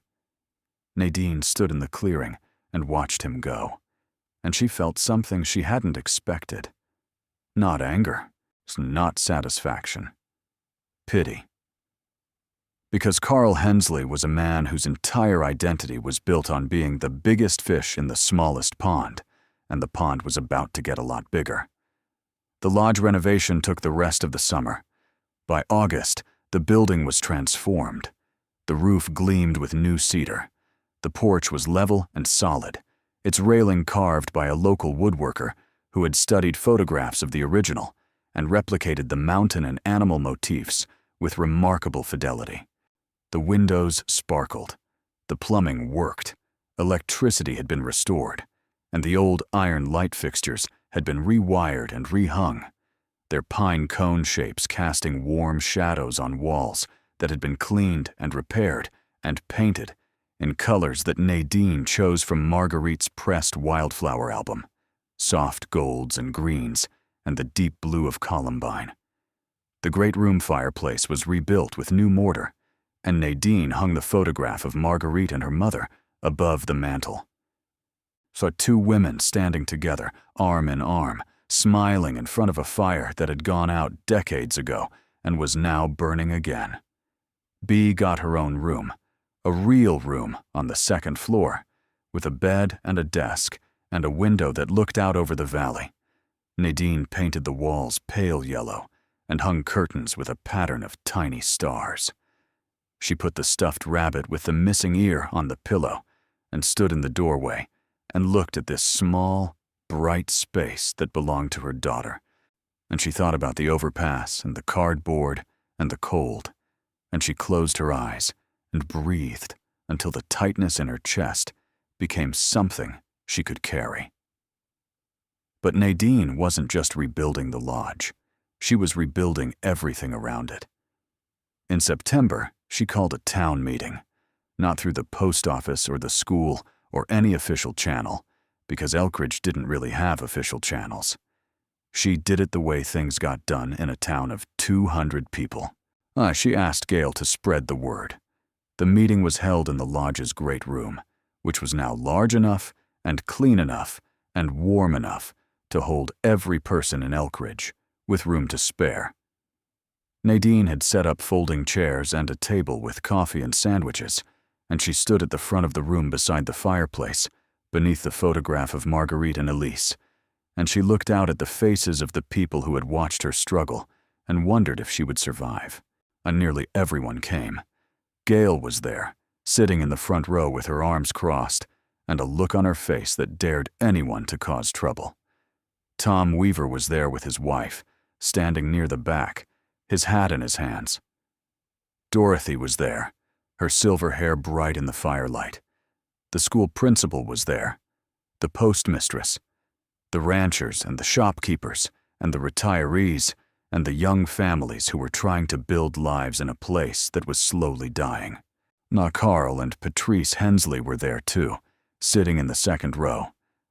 Nadine stood in the clearing and watched him go, and she felt something she hadn't expected. Not anger, not satisfaction. Pity. Because Carl Hensley was a man whose entire identity was built on being the biggest fish in the smallest pond, and the pond was about to get a lot bigger. The lodge renovation took the rest of the summer. By August, the building was transformed. The roof gleamed with new cedar. The porch was level and solid, its railing carved by a local woodworker who had studied photographs of the original and replicated the mountain and animal motifs with remarkable fidelity. The windows sparkled. The plumbing worked. Electricity had been restored, and the old iron light fixtures had been rewired and rehung, their pine cone shapes casting warm shadows on walls that had been cleaned and repaired and painted in colors that Nadine chose from Margarite's pressed wildflower album. soft golds and greens, and the deep blue of columbine. The great room fireplace was rebuilt with new mortar, and Nadine hung the photograph of Margarite and her mother above the mantel. Saw two women standing together, arm in arm, smiling in front of a fire that had gone out decades ago and was now burning again. Bea got her own room, a real room on the second floor, with a bed and a desk and a window that looked out over the valley. Nadine painted the walls pale yellow and hung curtains with a pattern of tiny stars. She put the stuffed rabbit with the missing ear on the pillow and stood in the doorway and looked at this small, bright space that belonged to her daughter. And she thought about the overpass and the cardboard and the cold, and she closed her eyes and breathed until the tightness in her chest became something she could carry. But Nadine wasn't just rebuilding the lodge. She was rebuilding everything around it. In September, she called a town meeting, not through the post office or the school or any official channel, because Elkridge didn't really have official channels. She did it the way things got done in a town of 200 people. She asked Gail to spread the word. The meeting was held in the lodge's great room, which was now large enough and clean enough and warm enough to hold every person in Elkridge, with room to spare. Nadine had set up folding chairs and a table with coffee and sandwiches, and she stood at the front of the room beside the fireplace, beneath the photograph of Margarite and Elise, and she looked out at the faces of the people who had watched her struggle and wondered if she would survive. And nearly everyone came. Gail was there, sitting in the front row with her arms crossed and a look on her face that dared anyone to cause trouble. Tom Weaver was there with his wife, standing near the back, his hat in his hands. Dorothy was there, her silver hair bright in the firelight. The school principal was there, the postmistress, the ranchers and the shopkeepers and the retirees and the young families who were trying to build lives in a place that was slowly dying. Carl and Patrice Hensley were there too, sitting in the second row,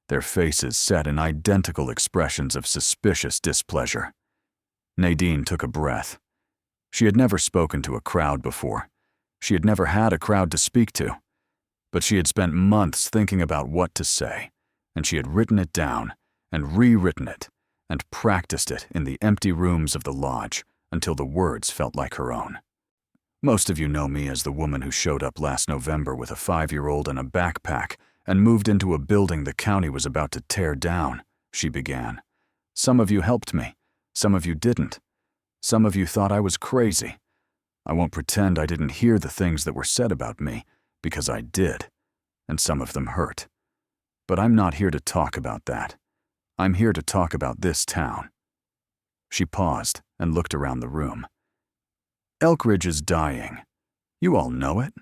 their faces set in identical expressions of suspicious displeasure. Nadine took a breath. She had never spoken to a crowd before. She had never had a crowd to speak to. But she had spent months thinking about what to say, and she had written it down and rewritten it and practiced it in the empty rooms of the lodge until the words felt like her own. Most of you know me as the woman who showed up last November with a 5-year-old and a backpack and moved into a building the county was about to tear down, she began. Some of you helped me. Some of you didn't. Some of you thought I was crazy. I won't pretend I didn't hear the things that were said about me, because I did, and some of them hurt. But I'm not here to talk about that. I'm here to talk about this town. She paused and looked around the room. Elkridge is dying. You all know it.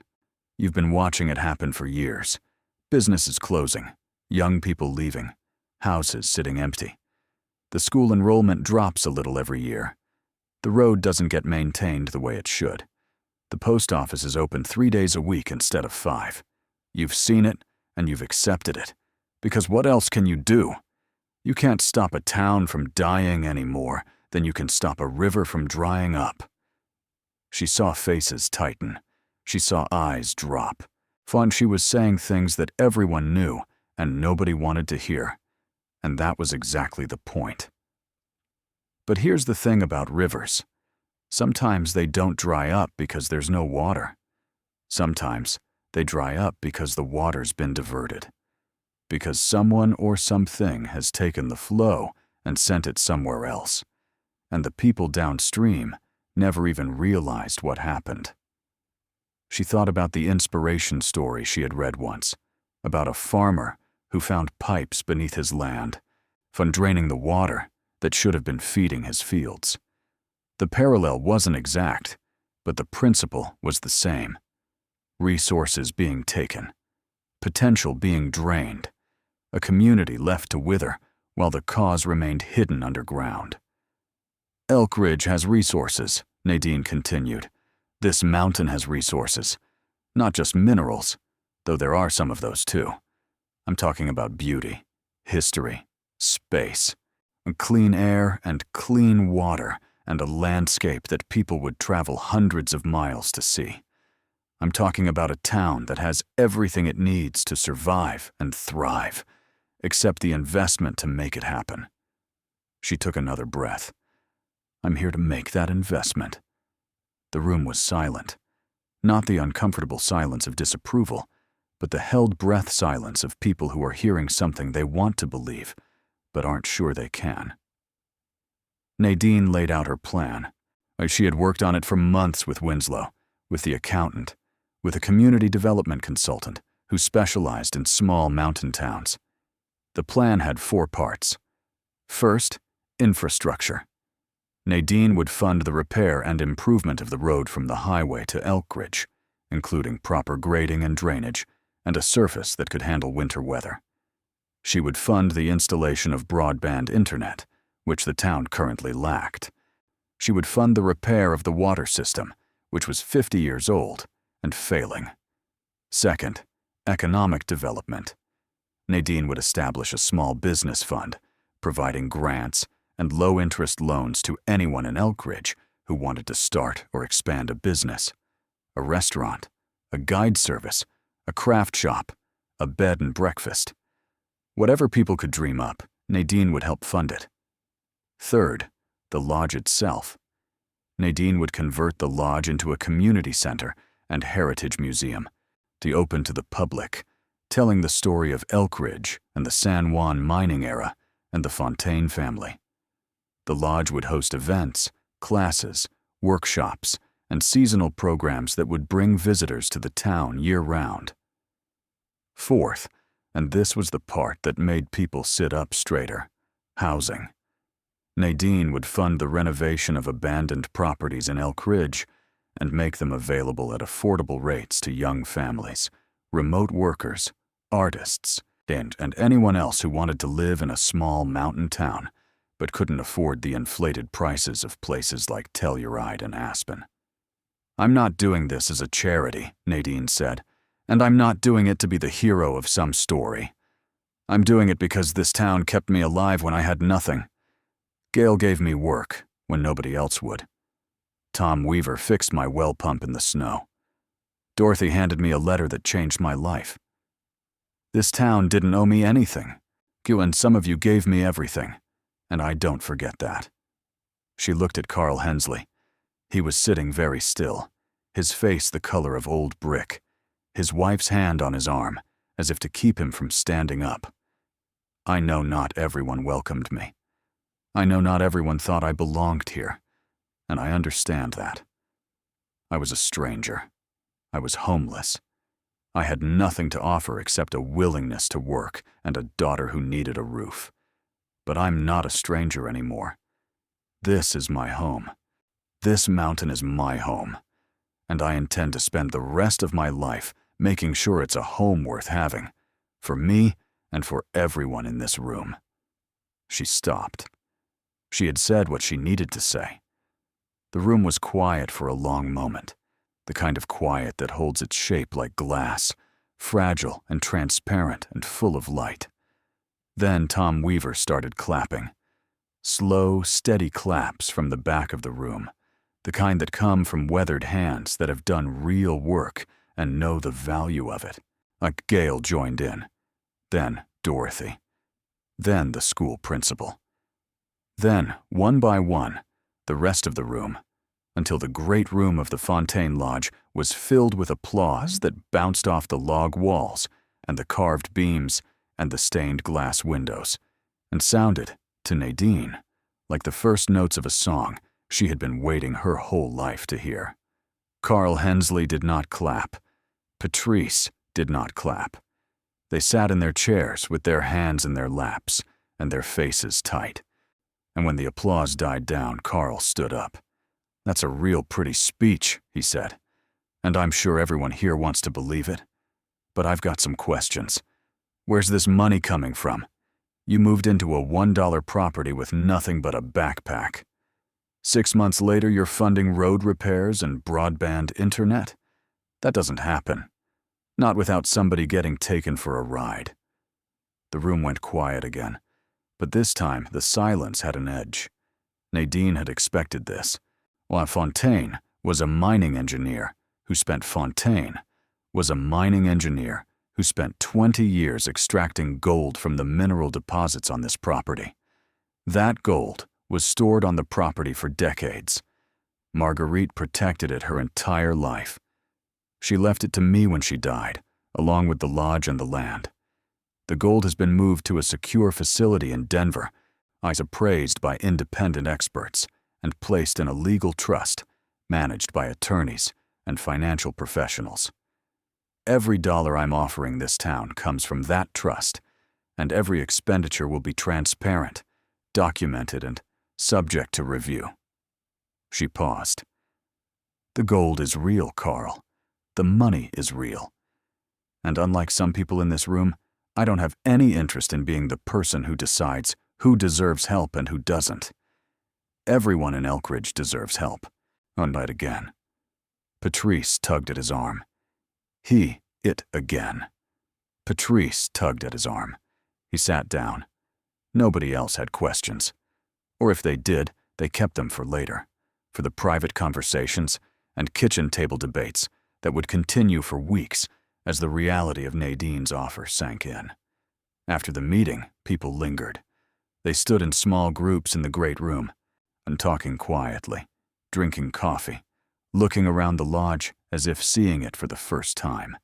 You've been watching it happen for years. Businesses closing, young people leaving, houses sitting empty. The school enrollment drops a little every year. The road doesn't get maintained the way it should. The post office is open 3 days a week instead of 5. You've seen it, and you've accepted it. Because what else can you do? You can't stop a town from dying any more than you can stop a river from drying up. She saw faces tighten. She saw eyes drop. She was saying things that everyone knew and nobody wanted to hear. And that was exactly the point. But here's the thing about rivers. Sometimes they don't dry up because there's no water. Sometimes they dry up because the water's been diverted. Because someone or something has taken the flow and sent it somewhere else. And the people downstream never even realized what happened. She thought about the inspiration story she had read once, about a farmer who found pipes beneath his land, draining the water that should have been feeding his fields. The parallel wasn't exact, but the principle was the same. Resources being taken, potential being drained, a community left to wither while the cause remained hidden underground. Elkridge has resources, Nadine continued. This mountain has resources, not just minerals, though there are some of those too. I'm talking about beauty, history, space, clean air and clean water, and a landscape that people would travel hundreds of miles to see. I'm talking about a town that has everything it needs to survive and thrive, except the investment to make it happen. She took another breath. I'm here to make that investment. The room was silent. Not the uncomfortable silence of disapproval, but the held breath silence of people who are hearing something they want to believe, but aren't sure they can. Nadine laid out her plan. She had worked on it for months with Winslow, with the accountant, with a community development consultant who specialized in small mountain towns. The plan had 4 parts. First, infrastructure. Nadine would fund the repair and improvement of the road from the highway to Elkridge, including proper grading and drainage, and a surface that could handle winter weather. She would fund the installation of broadband internet, which the town currently lacked. She would fund the repair of the water system, which was 50 years old and failing. Second, economic development. Nadine would establish a small business fund, providing grants and low-interest loans to anyone in Elkridge who wanted to start or expand a business, a restaurant, a guide service, a craft shop, a bed and breakfast. Whatever people could dream up, Nadine would help fund it. Third, the lodge itself. Nadine would convert the lodge into a community center and heritage museum, to open to the public, telling the story of Elkridge and the San Juan mining era and the Fontaine family. The lodge would host events, classes, workshops, and seasonal programs that would bring visitors to the town year-round. Fourth, and this was the part that made people sit up straighter, housing. Nadine would fund the renovation of abandoned properties in Elkridge and make them available at affordable rates to young families, remote workers, artists, and anyone else who wanted to live in a small mountain town but couldn't afford the inflated prices of places like Telluride and Aspen. I'm not doing this as a charity, Nadine said, and I'm not doing it to be the hero of some story. I'm doing it because this town kept me alive when I had nothing. Gail gave me work when nobody else would. Tom Weaver fixed my well pump in the snow. Dorothy handed me a letter that changed my life. This town didn't owe me anything. And some of you gave me everything, and I don't forget that. She looked at Carl Hensley. He was sitting very still, his face the color of old brick, his wife's hand on his arm, as if to keep him from standing up. I know not everyone welcomed me. I know not everyone thought I belonged here, and I understand that. I was a stranger. I was homeless. I had nothing to offer except a willingness to work and a daughter who needed a roof. But I'm not a stranger anymore. This is my home. This mountain is my home, and I intend to spend the rest of my life making sure it's a home worth having, for me and for everyone in this room. She stopped. She had said what she needed to say. The room was quiet for a long moment, the kind of quiet that holds its shape like glass, fragile and transparent and full of light. Then Tom Weaver started clapping. Slow, steady claps from the back of the room, the kind that come from weathered hands that have done real work and know the value of it. Like Gail joined in. Then Dorothy. Then the school principal. Then, one by one, the rest of the room, until the great room of the Fontaine Lodge was filled with applause that bounced off the log walls and the carved beams and the stained glass windows, and sounded, to Nadine, like the first notes of a song she had been waiting her whole life to hear. Carl Hensley did not clap. Patrice did not clap. They sat in their chairs with their hands in their laps and their faces tight. And when the applause died down, Carl stood up. "That's a real pretty speech," he said, "and I'm sure everyone here wants to believe it. But I've got some questions. Where's this money coming from? You moved into a $1 property with nothing but a backpack. 6 months later, you're funding road repairs and broadband internet? That doesn't happen. Not without somebody getting taken for a ride." The room went quiet again, But this time, the silence had an edge. Nadine had expected this. While Fontaine was a mining engineer who spent 20 years extracting gold from the mineral deposits on this property. That gold was stored on the property for decades. Margarite protected it her entire life. She left it to me when she died, along with the lodge and the land. The gold has been moved to a secure facility in Denver, appraised by independent experts, and placed in a legal trust managed by attorneys and financial professionals. Every dollar I'm offering this town comes from that trust, and every expenditure will be transparent, documented, and subject to review. She paused. The gold is real, Carl. The money is real. And unlike some people in this room, I don't have any interest in being the person who decides who deserves help and who doesn't. Everyone in Elkridge deserves help. Unite again. Patrice tugged at his arm. It again. Patrice tugged at his arm. He sat down. Nobody else had questions. Or if they did, they kept them for later, for the private conversations and kitchen table debates that would continue for weeks as the reality of Nadine's offer sank in. After the meeting, people lingered. They stood in small groups in the great room, and talking quietly, drinking coffee, looking around the lodge as if seeing it for the first time.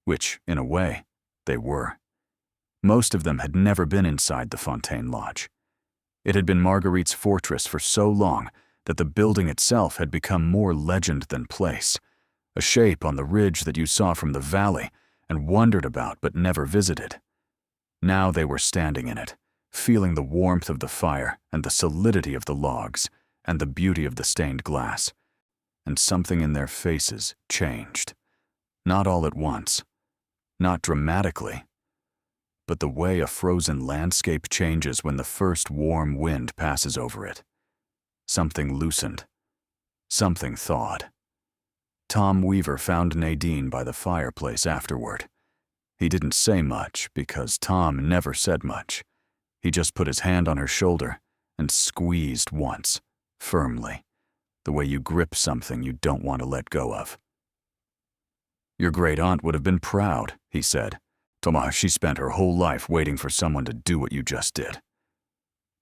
Which, in a way, they were. Most of them had never been inside the Fontaine Lodge. It had been Margarite's fortress for so long that the building itself had become more legend than place, a shape on the ridge that you saw from the valley and wondered about but never visited. Now they were standing in it, feeling the warmth of the fire and the solidity of the logs and the beauty of the stained glass. And something in their faces changed. Not all at once, not dramatically, but the way a frozen landscape changes when the first warm wind passes over it. Something loosened. Something thawed. Tom Weaver found Nadine by the fireplace afterward. He didn't say much because Tom never said much. He just put his hand on her shoulder and squeezed once, firmly, the way you grip something you don't want to let go of. Your great-aunt would have been proud, he said. Thomas, she spent her whole life waiting for someone to do what you just did.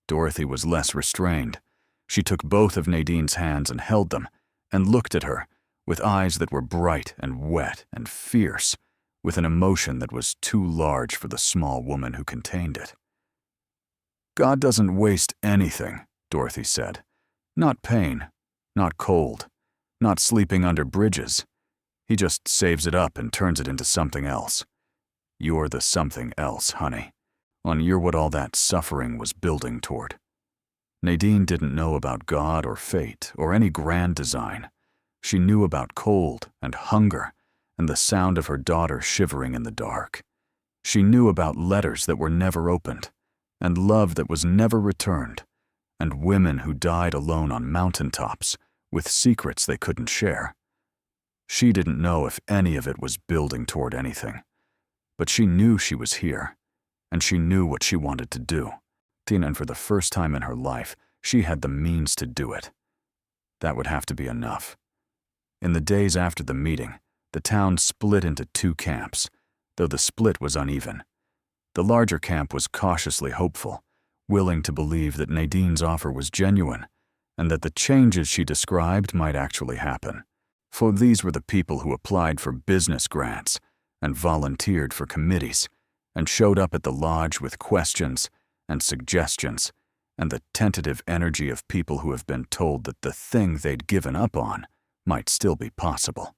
Dorothy was less restrained. She took both of Nadine's hands and held them, and looked at her, with eyes that were bright and wet and fierce, with an emotion that was too large for the small woman who contained it. God doesn't waste anything, Dorothy said. Not pain, not cold, not sleeping under bridges. He just saves it up and turns it into something else. You're the something else, honey. You're what all that suffering was building toward. Nadine didn't know about God or fate or any grand design. She knew about cold and hunger and the sound of her daughter shivering in the dark. She knew about letters that were never opened, and love that was never returned, and women who died alone on mountaintops with secrets they couldn't share. She didn't know if any of it was building toward anything, but she knew she was here, and she knew what she wanted to do. And for the first time in her life, she had the means to do it. That would have to be enough. In the days after the meeting, the town split into two camps, though the split was uneven. The larger camp was cautiously hopeful, willing to believe that Nadine's offer was genuine, and that the changes she described might actually happen. For these were the people who applied for business grants and volunteered for committees and showed up at the lodge with questions and suggestions and the tentative energy of people who have been told that the thing they'd given up on might still be possible.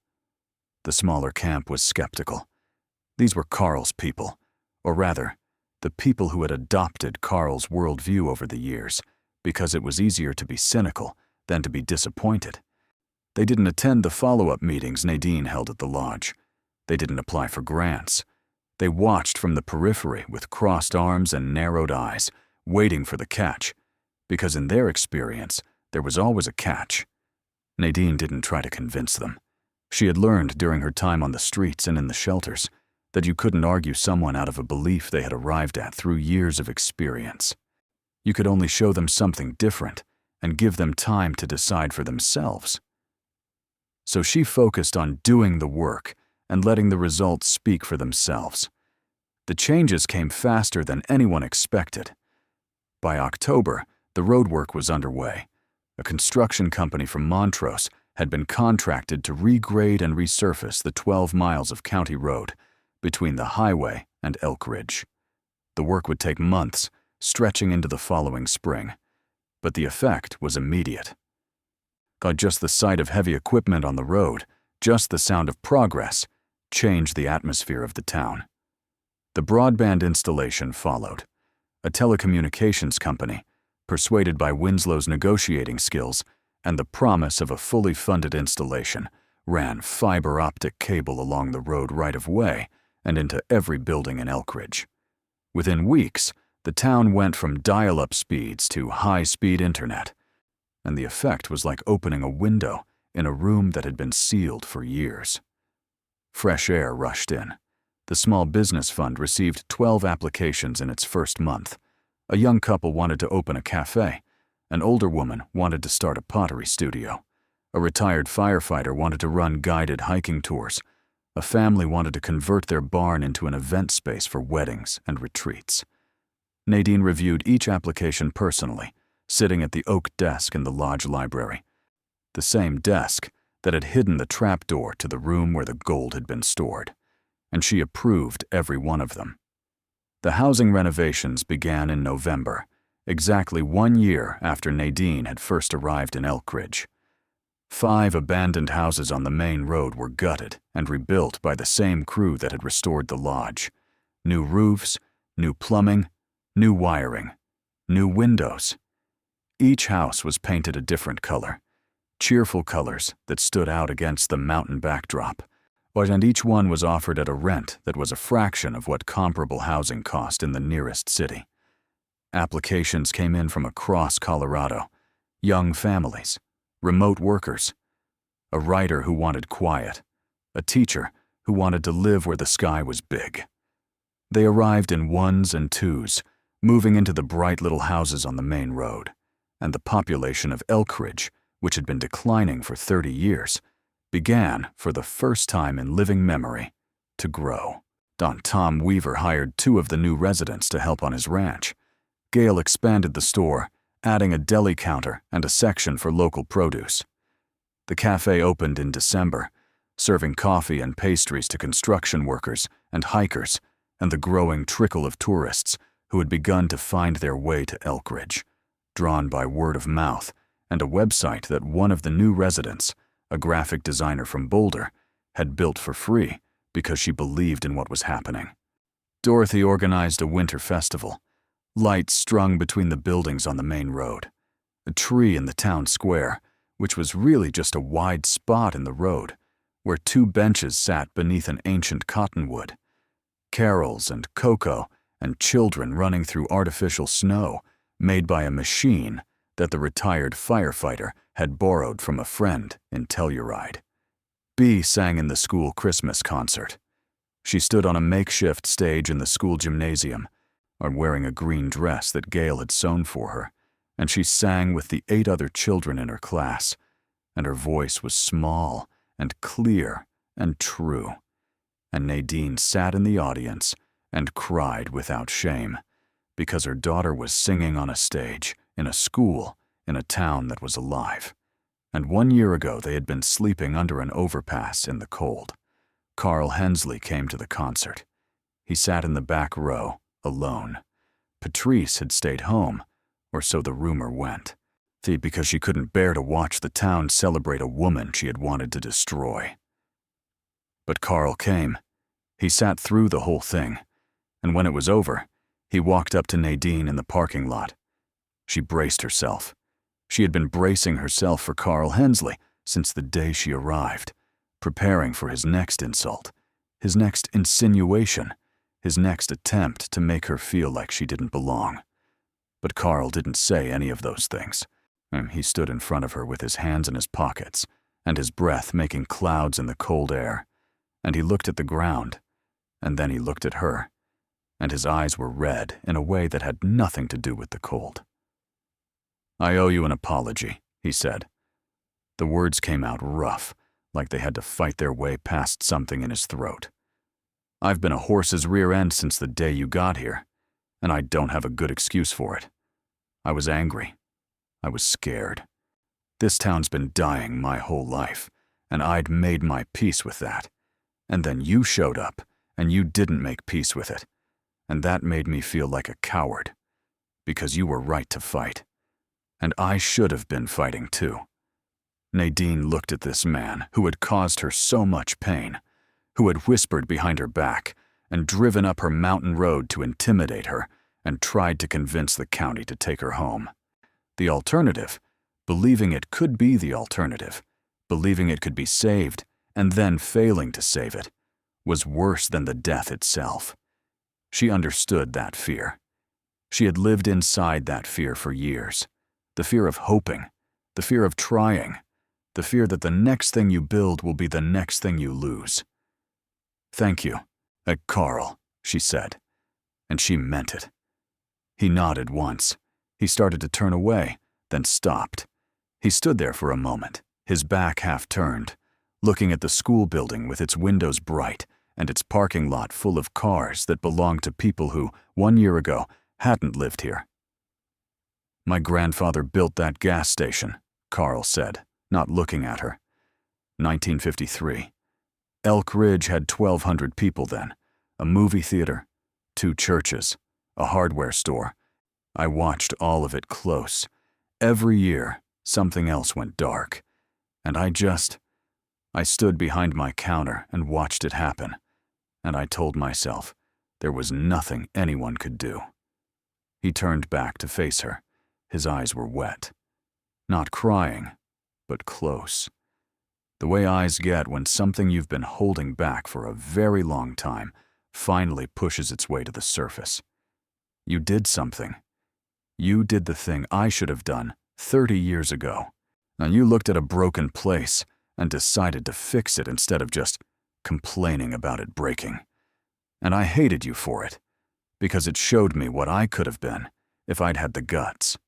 The smaller camp was skeptical. These were Carl's people, or rather, the people who had adopted Carl's worldview over the years because it was easier to be cynical than to be disappointed. They didn't attend the follow-up meetings Nadine held at the lodge. They didn't apply for grants. They watched from the periphery with crossed arms and narrowed eyes, waiting for the catch, because in their experience, there was always a catch. Nadine didn't try to convince them. She had learned during her time on the streets and in the shelters that you couldn't argue someone out of a belief they had arrived at through years of experience. You could only show them something different and give them time to decide for themselves. So she focused on doing the work and letting the results speak for themselves. The changes came faster than anyone expected. By October, the roadwork was underway. A construction company from Montrose had been contracted to regrade and resurface the 12 miles of county road between the highway and Elkridge. The work would take months, stretching into the following spring, but the effect was immediate. Just the sight of heavy equipment on the road, just the sound of progress, changed the atmosphere of the town. The broadband installation followed. A telecommunications company, persuaded by Winslow's negotiating skills and the promise of a fully funded installation, ran fiber optic cable along the road right-of-way and into every building in Elkridge. Within weeks, the town went from dial-up speeds to high-speed internet, and the effect was like opening a window in a room that had been sealed for years. Fresh air rushed in. The Small Business Fund received 12 applications in its first month. A young couple wanted to open a cafe. An older woman wanted to start a pottery studio. A retired firefighter wanted to run guided hiking tours. A family wanted to convert their barn into an event space for weddings and retreats. Nadine reviewed each application personally, sitting at the oak desk in the lodge library. The same desk that had hidden the trapdoor to the room where the gold had been stored. And she approved every one of them. The housing renovations began in November, exactly 1 year after Nadine had first arrived in Elkridge. 5 abandoned houses on the main road were gutted and rebuilt by the same crew that had restored the lodge. New roofs, new plumbing, new wiring, new windows. Each house was painted a different color, cheerful colors that stood out against the mountain backdrop, and each one was offered at a rent that was a fraction of what comparable housing cost in the nearest city. Applications came in from across Colorado, young families, remote workers, a writer who wanted quiet, a teacher who wanted to live where the sky was big. They arrived in 1s and 2s, moving into the bright little houses on the main road, and the population of Elkridge, which had been declining for 30 years, began, for the first time in living memory, to grow. Tom Weaver hired 2 of the new residents to help on his ranch. Gail expanded the store, adding a deli counter and a section for local produce. The cafe opened in December, serving coffee and pastries to construction workers and hikers and the growing trickle of tourists who had begun to find their way to Elkridge, drawn by word of mouth and a website that one of the new residents, a graphic designer from Boulder, had built for free because she believed in what was happening. Dorothy organized a winter festival, lights strung between the buildings on the main road, a tree in the town square, which was really just a wide spot in the road, where 2 benches sat beneath an ancient cottonwood, carols and cocoa and children running through artificial snow made by a machine that the retired firefighter had borrowed from a friend in Telluride. Bea sang in the school Christmas concert. She stood on a makeshift stage in the school gymnasium, wearing a green dress that Gail had sewn for her, and she sang with the 8 other children in her class, and her voice was small and clear and true. And Nadine sat in the audience and cried without shame, because her daughter was singing on a stage, in a school, in a town that was alive. And 1 year ago they had been sleeping under an overpass in the cold. Carl Hensley came to the concert. He sat in the back row, alone. Patrice had stayed home, or so the rumor went, because she couldn't bear to watch the town celebrate a woman she had wanted to destroy. But Carl came. He sat through the whole thing, and when it was over, he walked up to Nadine in the parking lot. She braced herself. She had been bracing herself for Carl Hensley since the day she arrived, preparing for his next insult, his next insinuation, his next attempt to make her feel like she didn't belong. But Carl didn't say any of those things. He stood in front of her with his hands in his pockets and his breath making clouds in the cold air, and he looked at the ground, and then he looked at her, and his eyes were red in a way that had nothing to do with the cold. "I owe you an apology," he said. The words came out rough, like they had to fight their way past something in his throat. "I've been a horse's rear end since the day you got here, and I don't have a good excuse for it. I was angry. I was scared. This town's been dying my whole life, and I'd made my peace with that. And then you showed up, and you didn't make peace with it. And that made me feel like a coward, because you were right to fight. And I should have been fighting too." Nadine looked at this man who had caused her so much pain, who had whispered behind her back and driven up her mountain road to intimidate her and tried to convince the county to take her home. The alternative, believing it could be the alternative, believing it could be saved and then failing to save it, was worse than the death itself. She understood that fear. She had lived inside that fear for years. The fear of hoping, the fear of trying, the fear that the next thing you build will be the next thing you lose. "Thank you, Carl," she said, and she meant it. He nodded once. He started to turn away, then stopped. He stood there for a moment, his back half turned, looking at the school building with its windows bright and its parking lot full of cars that belonged to people who, 1 year ago, hadn't lived here. "My grandfather built that gas station," Carl said, not looking at her. 1953. Elkridge had 1,200 people then, a movie theater, 2 churches, a hardware store. I watched all of it close. Every year, something else went dark. And I stood behind my counter and watched it happen. And I told myself there was nothing anyone could do. He turned back to face her. His eyes were wet. Not crying, but close. The way eyes get when something you've been holding back for a very long time finally pushes its way to the surface. You did something. You did the thing I should have done 30 years ago. And you looked at a broken place and decided to fix it instead of just complaining about it breaking. And I hated you for it, because it showed me what I could have been if I'd had the guts.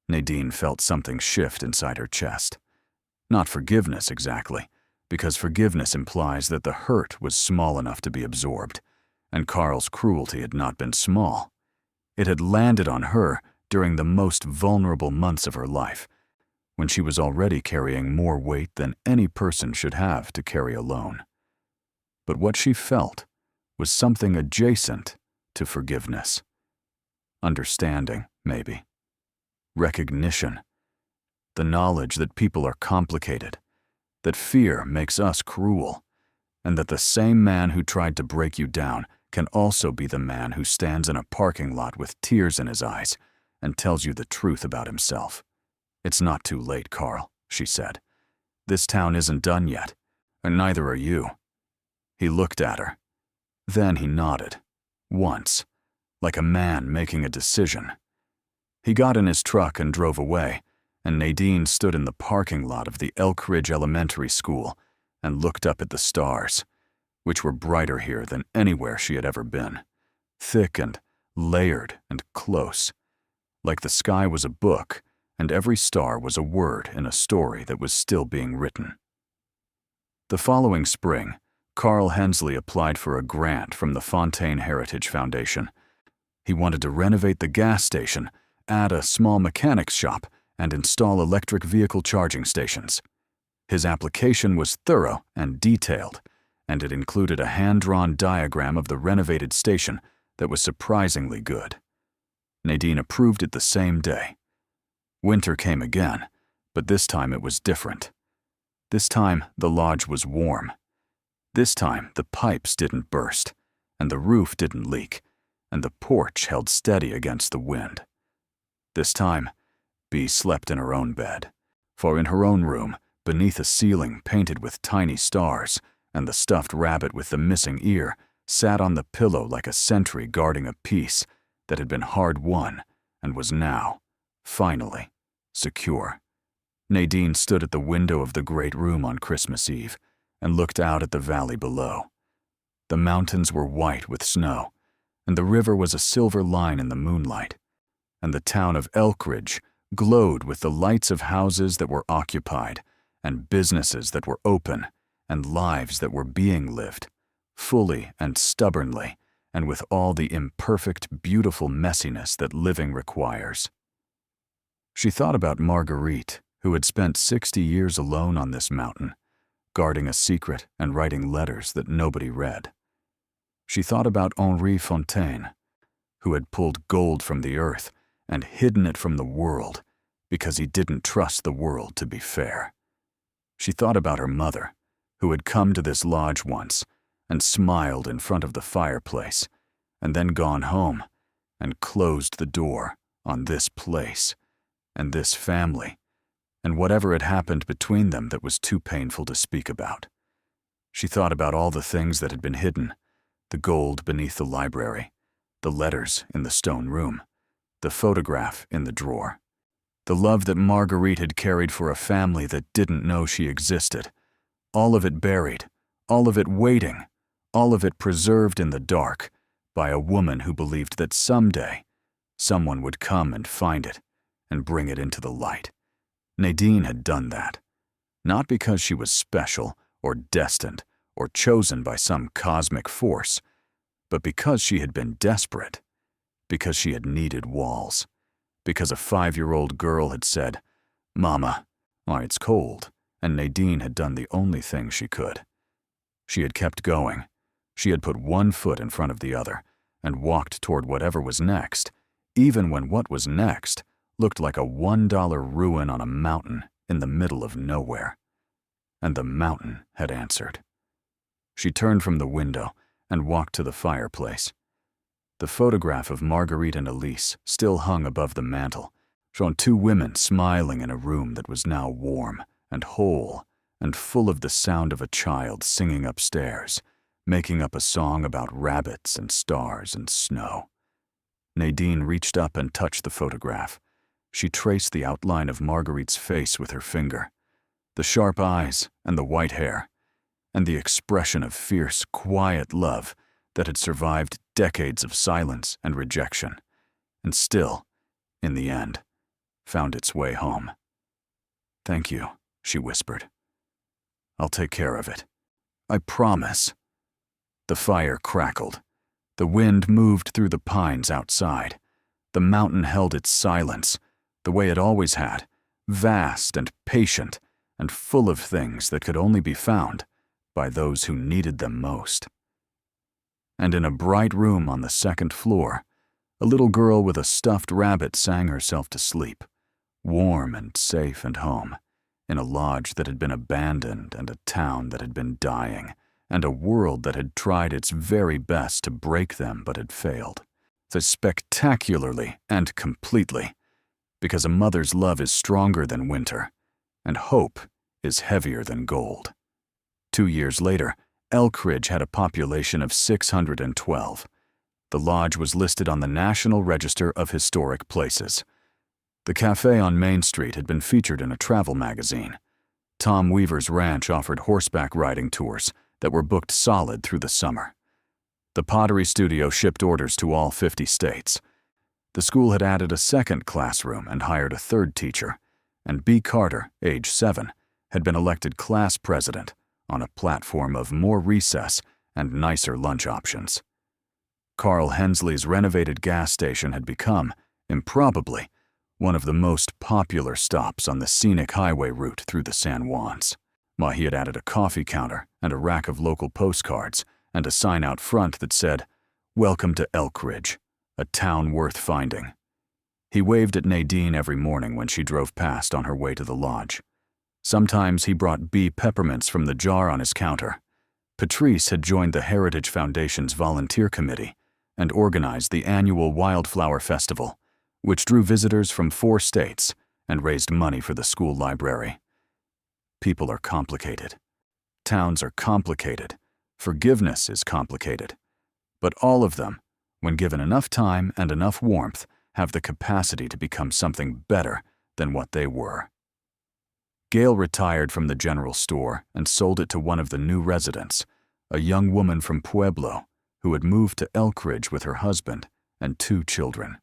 Nadine felt something shift inside her chest. Not forgiveness exactly, because forgiveness implies that the hurt was small enough to be absorbed, and Carl's cruelty had not been small. It had landed on her during the most vulnerable months of her life, when she was already carrying more weight than any person should have to carry alone. But what she felt was something adjacent to forgiveness. Understanding, maybe. Recognition. The knowledge that people are complicated, that fear makes us cruel, and that the same man who tried to break you down can also be the man who stands in a parking lot with tears in his eyes and tells you the truth about himself. "It's not too late, Carl," she said. "This town isn't done yet, and neither are you." He looked at her. Then he nodded. Once, like a man making a decision. He got in his truck and drove away, and Nadine stood in the parking lot of the Elkridge Elementary School and looked up at the stars, which were brighter here than anywhere she had ever been, thick and layered and close, like the sky was a book and every star was a word in a story that was still being written. The following spring, Carl Hensley applied for a grant from the Fontaine Heritage Foundation. He wanted to renovate the gas station, add a small mechanics shop, and install electric vehicle charging stations. His application was thorough and detailed, and it included a hand-drawn diagram of the renovated station that was surprisingly good. Nadine approved it the same day. Winter came again, but this time it was different. This time the lodge was warm. This time the pipes didn't burst, and the roof didn't leak, and the porch held steady against the wind. This time, Bea slept in her own bed, for in her own room, beneath a ceiling painted with tiny stars, and the stuffed rabbit with the missing ear sat on the pillow like a sentry guarding a peace that had been hard-won and was now, finally, secure. Nadine stood at the window of the great room on Christmas Eve and looked out at the valley below. The mountains were white with snow, and the river was a silver line in the moonlight, and the town of Elkridge glowed with the lights of houses that were occupied, and businesses that were open, and lives that were being lived, fully and stubbornly, and with all the imperfect, beautiful messiness that living requires. She thought about Margarite, who had spent 60 years alone on this mountain, guarding a secret and writing letters that nobody read. She thought about Henri Fontaine, who had pulled gold from the earth and hidden it from the world because he didn't trust the world to be fair. She thought about her mother, who had come to this lodge once and smiled in front of the fireplace, and then gone home and closed the door on this place and this family, and whatever had happened between them that was too painful to speak about. She thought about all the things that had been hidden, the gold beneath the library, the letters in the stone room, the photograph in the drawer, the love that Margarite had carried for a family that didn't know she existed, all of it buried, all of it waiting, all of it preserved in the dark by a woman who believed that someday someone would come and find it and bring it into the light. Nadine had done that, not because she was special or destined or chosen by some cosmic force, but because she had been desperate, because she had needed walls, because a 5-year-old girl had said, "Mama, it's cold," and Nadine had done the only thing she could. She had kept going. She had put one foot in front of the other and walked toward whatever was next, even when what was next looked like a $1 ruin on a mountain in the middle of nowhere. And the mountain had answered. She turned from the window and walked to the fireplace. The photograph of Margarite and Elise still hung above the mantel, showing 2 women smiling in a room that was now warm and whole and full of the sound of a child singing upstairs, making up a song about rabbits and stars and snow. Nadine reached up and touched the photograph. She traced the outline of Margarite's face with her finger, the sharp eyes and the white hair, and the expression of fierce, quiet love that had survived decades of silence and rejection, and still, in the end, found its way home. "Thank you," she whispered. "I'll take care of it. I promise." The fire crackled. The wind moved through the pines outside. The mountain held its silence, the way it always had, vast and patient and full of things that could only be found by those who needed them most. And in a bright room on the 2nd floor, a little girl with a stuffed rabbit sang herself to sleep, warm and safe and home, in a lodge that had been abandoned and a town that had been dying, and a world that had tried its very best to break them but had failed, so spectacularly and completely, because a mother's love is stronger than winter, and hope is heavier than gold. 2 years later, Elkridge had a population of 612. The lodge was listed on the National Register of Historic Places. The cafe on Main Street had been featured in a travel magazine. Tom Weaver's ranch offered horseback riding tours that were booked solid through the summer. The pottery studio shipped orders to all 50 states. The school had added a 2nd classroom and hired a 3rd teacher, and B. Carter, age 7, had been elected class president on a platform of more recess and nicer lunch options. Carl Hensley's renovated gas station had become, improbably, one of the most popular stops on the scenic highway route through the San Juans. Why, he had added a coffee counter and a rack of local postcards and a sign out front that said, "Welcome to Elkridge, a town worth finding." He waved at Nadine every morning when she drove past on her way to the lodge. Sometimes he brought bee peppermints from the jar on his counter. Patrice had joined the Heritage Foundation's volunteer committee and organized the annual Wildflower Festival, which drew visitors from 4 states and raised money for the school library. People are complicated. Towns are complicated. Forgiveness is complicated. But all of them, when given enough time and enough warmth, have the capacity to become something better than what they were. Gail retired from the general store and sold it to one of the new residents, a young woman from Pueblo who had moved to Elkridge with her husband and 2 children.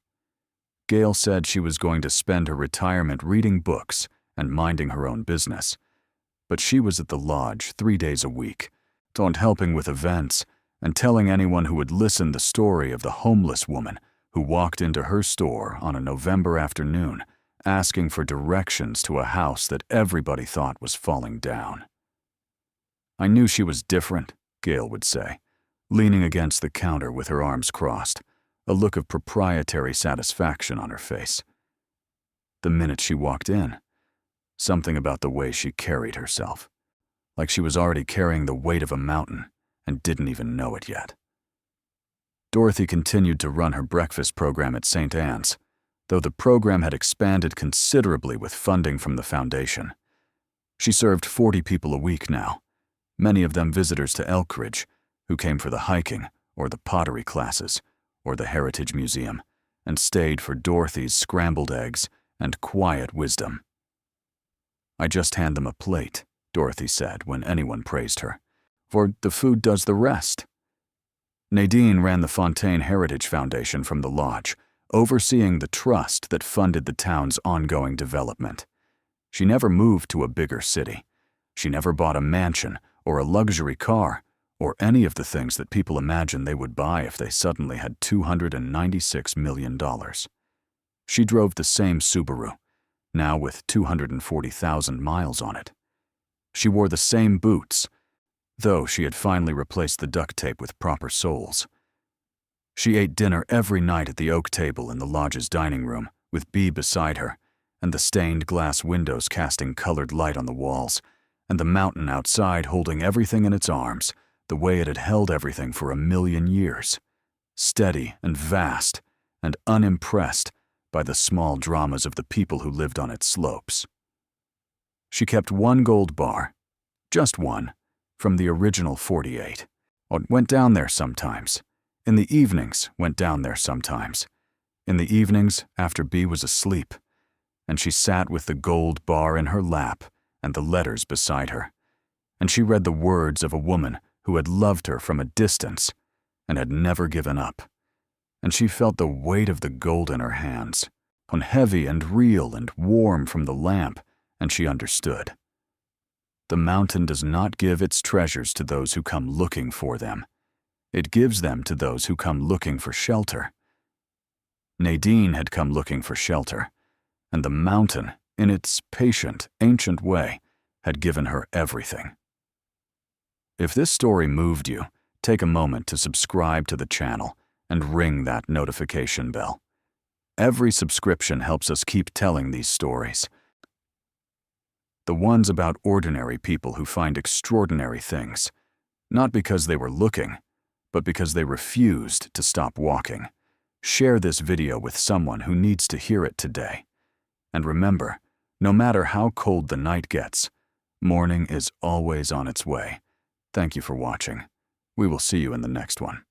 Gail said she was going to spend her retirement reading books and minding her own business, but she was at the lodge 3 days a week, helping with events and telling anyone who would listen the story of the homeless woman who walked into her store on a November afternoon asking for directions to a house that everybody thought was falling down. "I knew she was different," Gail would say, leaning against the counter with her arms crossed, a look of proprietary satisfaction on her face. The minute she walked in, something about the way she carried herself, like she was already carrying the weight of a mountain and didn't even know it yet. Dorothy continued to run her breakfast program at St. Anne's, though the program had expanded considerably with funding from the foundation. She served 40 people a week now, many of them visitors to Elkridge, who came for the hiking or the pottery classes or the Heritage Museum, and stayed for Dorothy's scrambled eggs and quiet wisdom. "I just hand them a plate," Dorothy said when anyone praised her, "for the food does the rest." Nadine ran the Fontaine Heritage Foundation from the lodge, overseeing the trust that funded the town's ongoing development. She never moved to a bigger city. She never bought a mansion or a luxury car or any of the things that people imagine they would buy if they suddenly had $296 million. She drove the same Subaru, now with 240,000 miles on it. She wore the same boots, though she had finally replaced the duct tape with proper soles. She ate dinner every night at the oak table in the lodge's dining room, with Bea beside her, and the stained glass windows casting colored light on the walls, and the mountain outside holding everything in its arms, the way it had held everything for 1,000,000 years, steady and vast, and unimpressed by the small dramas of the people who lived on its slopes. She kept 1 gold bar, just one, from the original 48. Went down there sometimes. In the evenings, went down there sometimes. In the evenings, after Bea was asleep, and she sat with the gold bar in her lap and the letters beside her, and she read the words of a woman who had loved her from a distance and had never given up, and she felt the weight of the gold in her hands, heavy and real and warm from the lamp, and she understood. The mountain does not give its treasures to those who come looking for them. It gives them to those who come looking for shelter. Nadine had come looking for shelter, and the mountain, in its patient, ancient way, had given her everything. If this story moved you, take a moment to subscribe to the channel and ring that notification bell. Every subscription helps us keep telling these stories. The ones about ordinary people who find extraordinary things, not because they were looking, but because they refused to stop walking. Share this video with someone who needs to hear it today. And remember, no matter how cold the night gets, morning is always on its way. Thank you for watching. We will see you in the next one.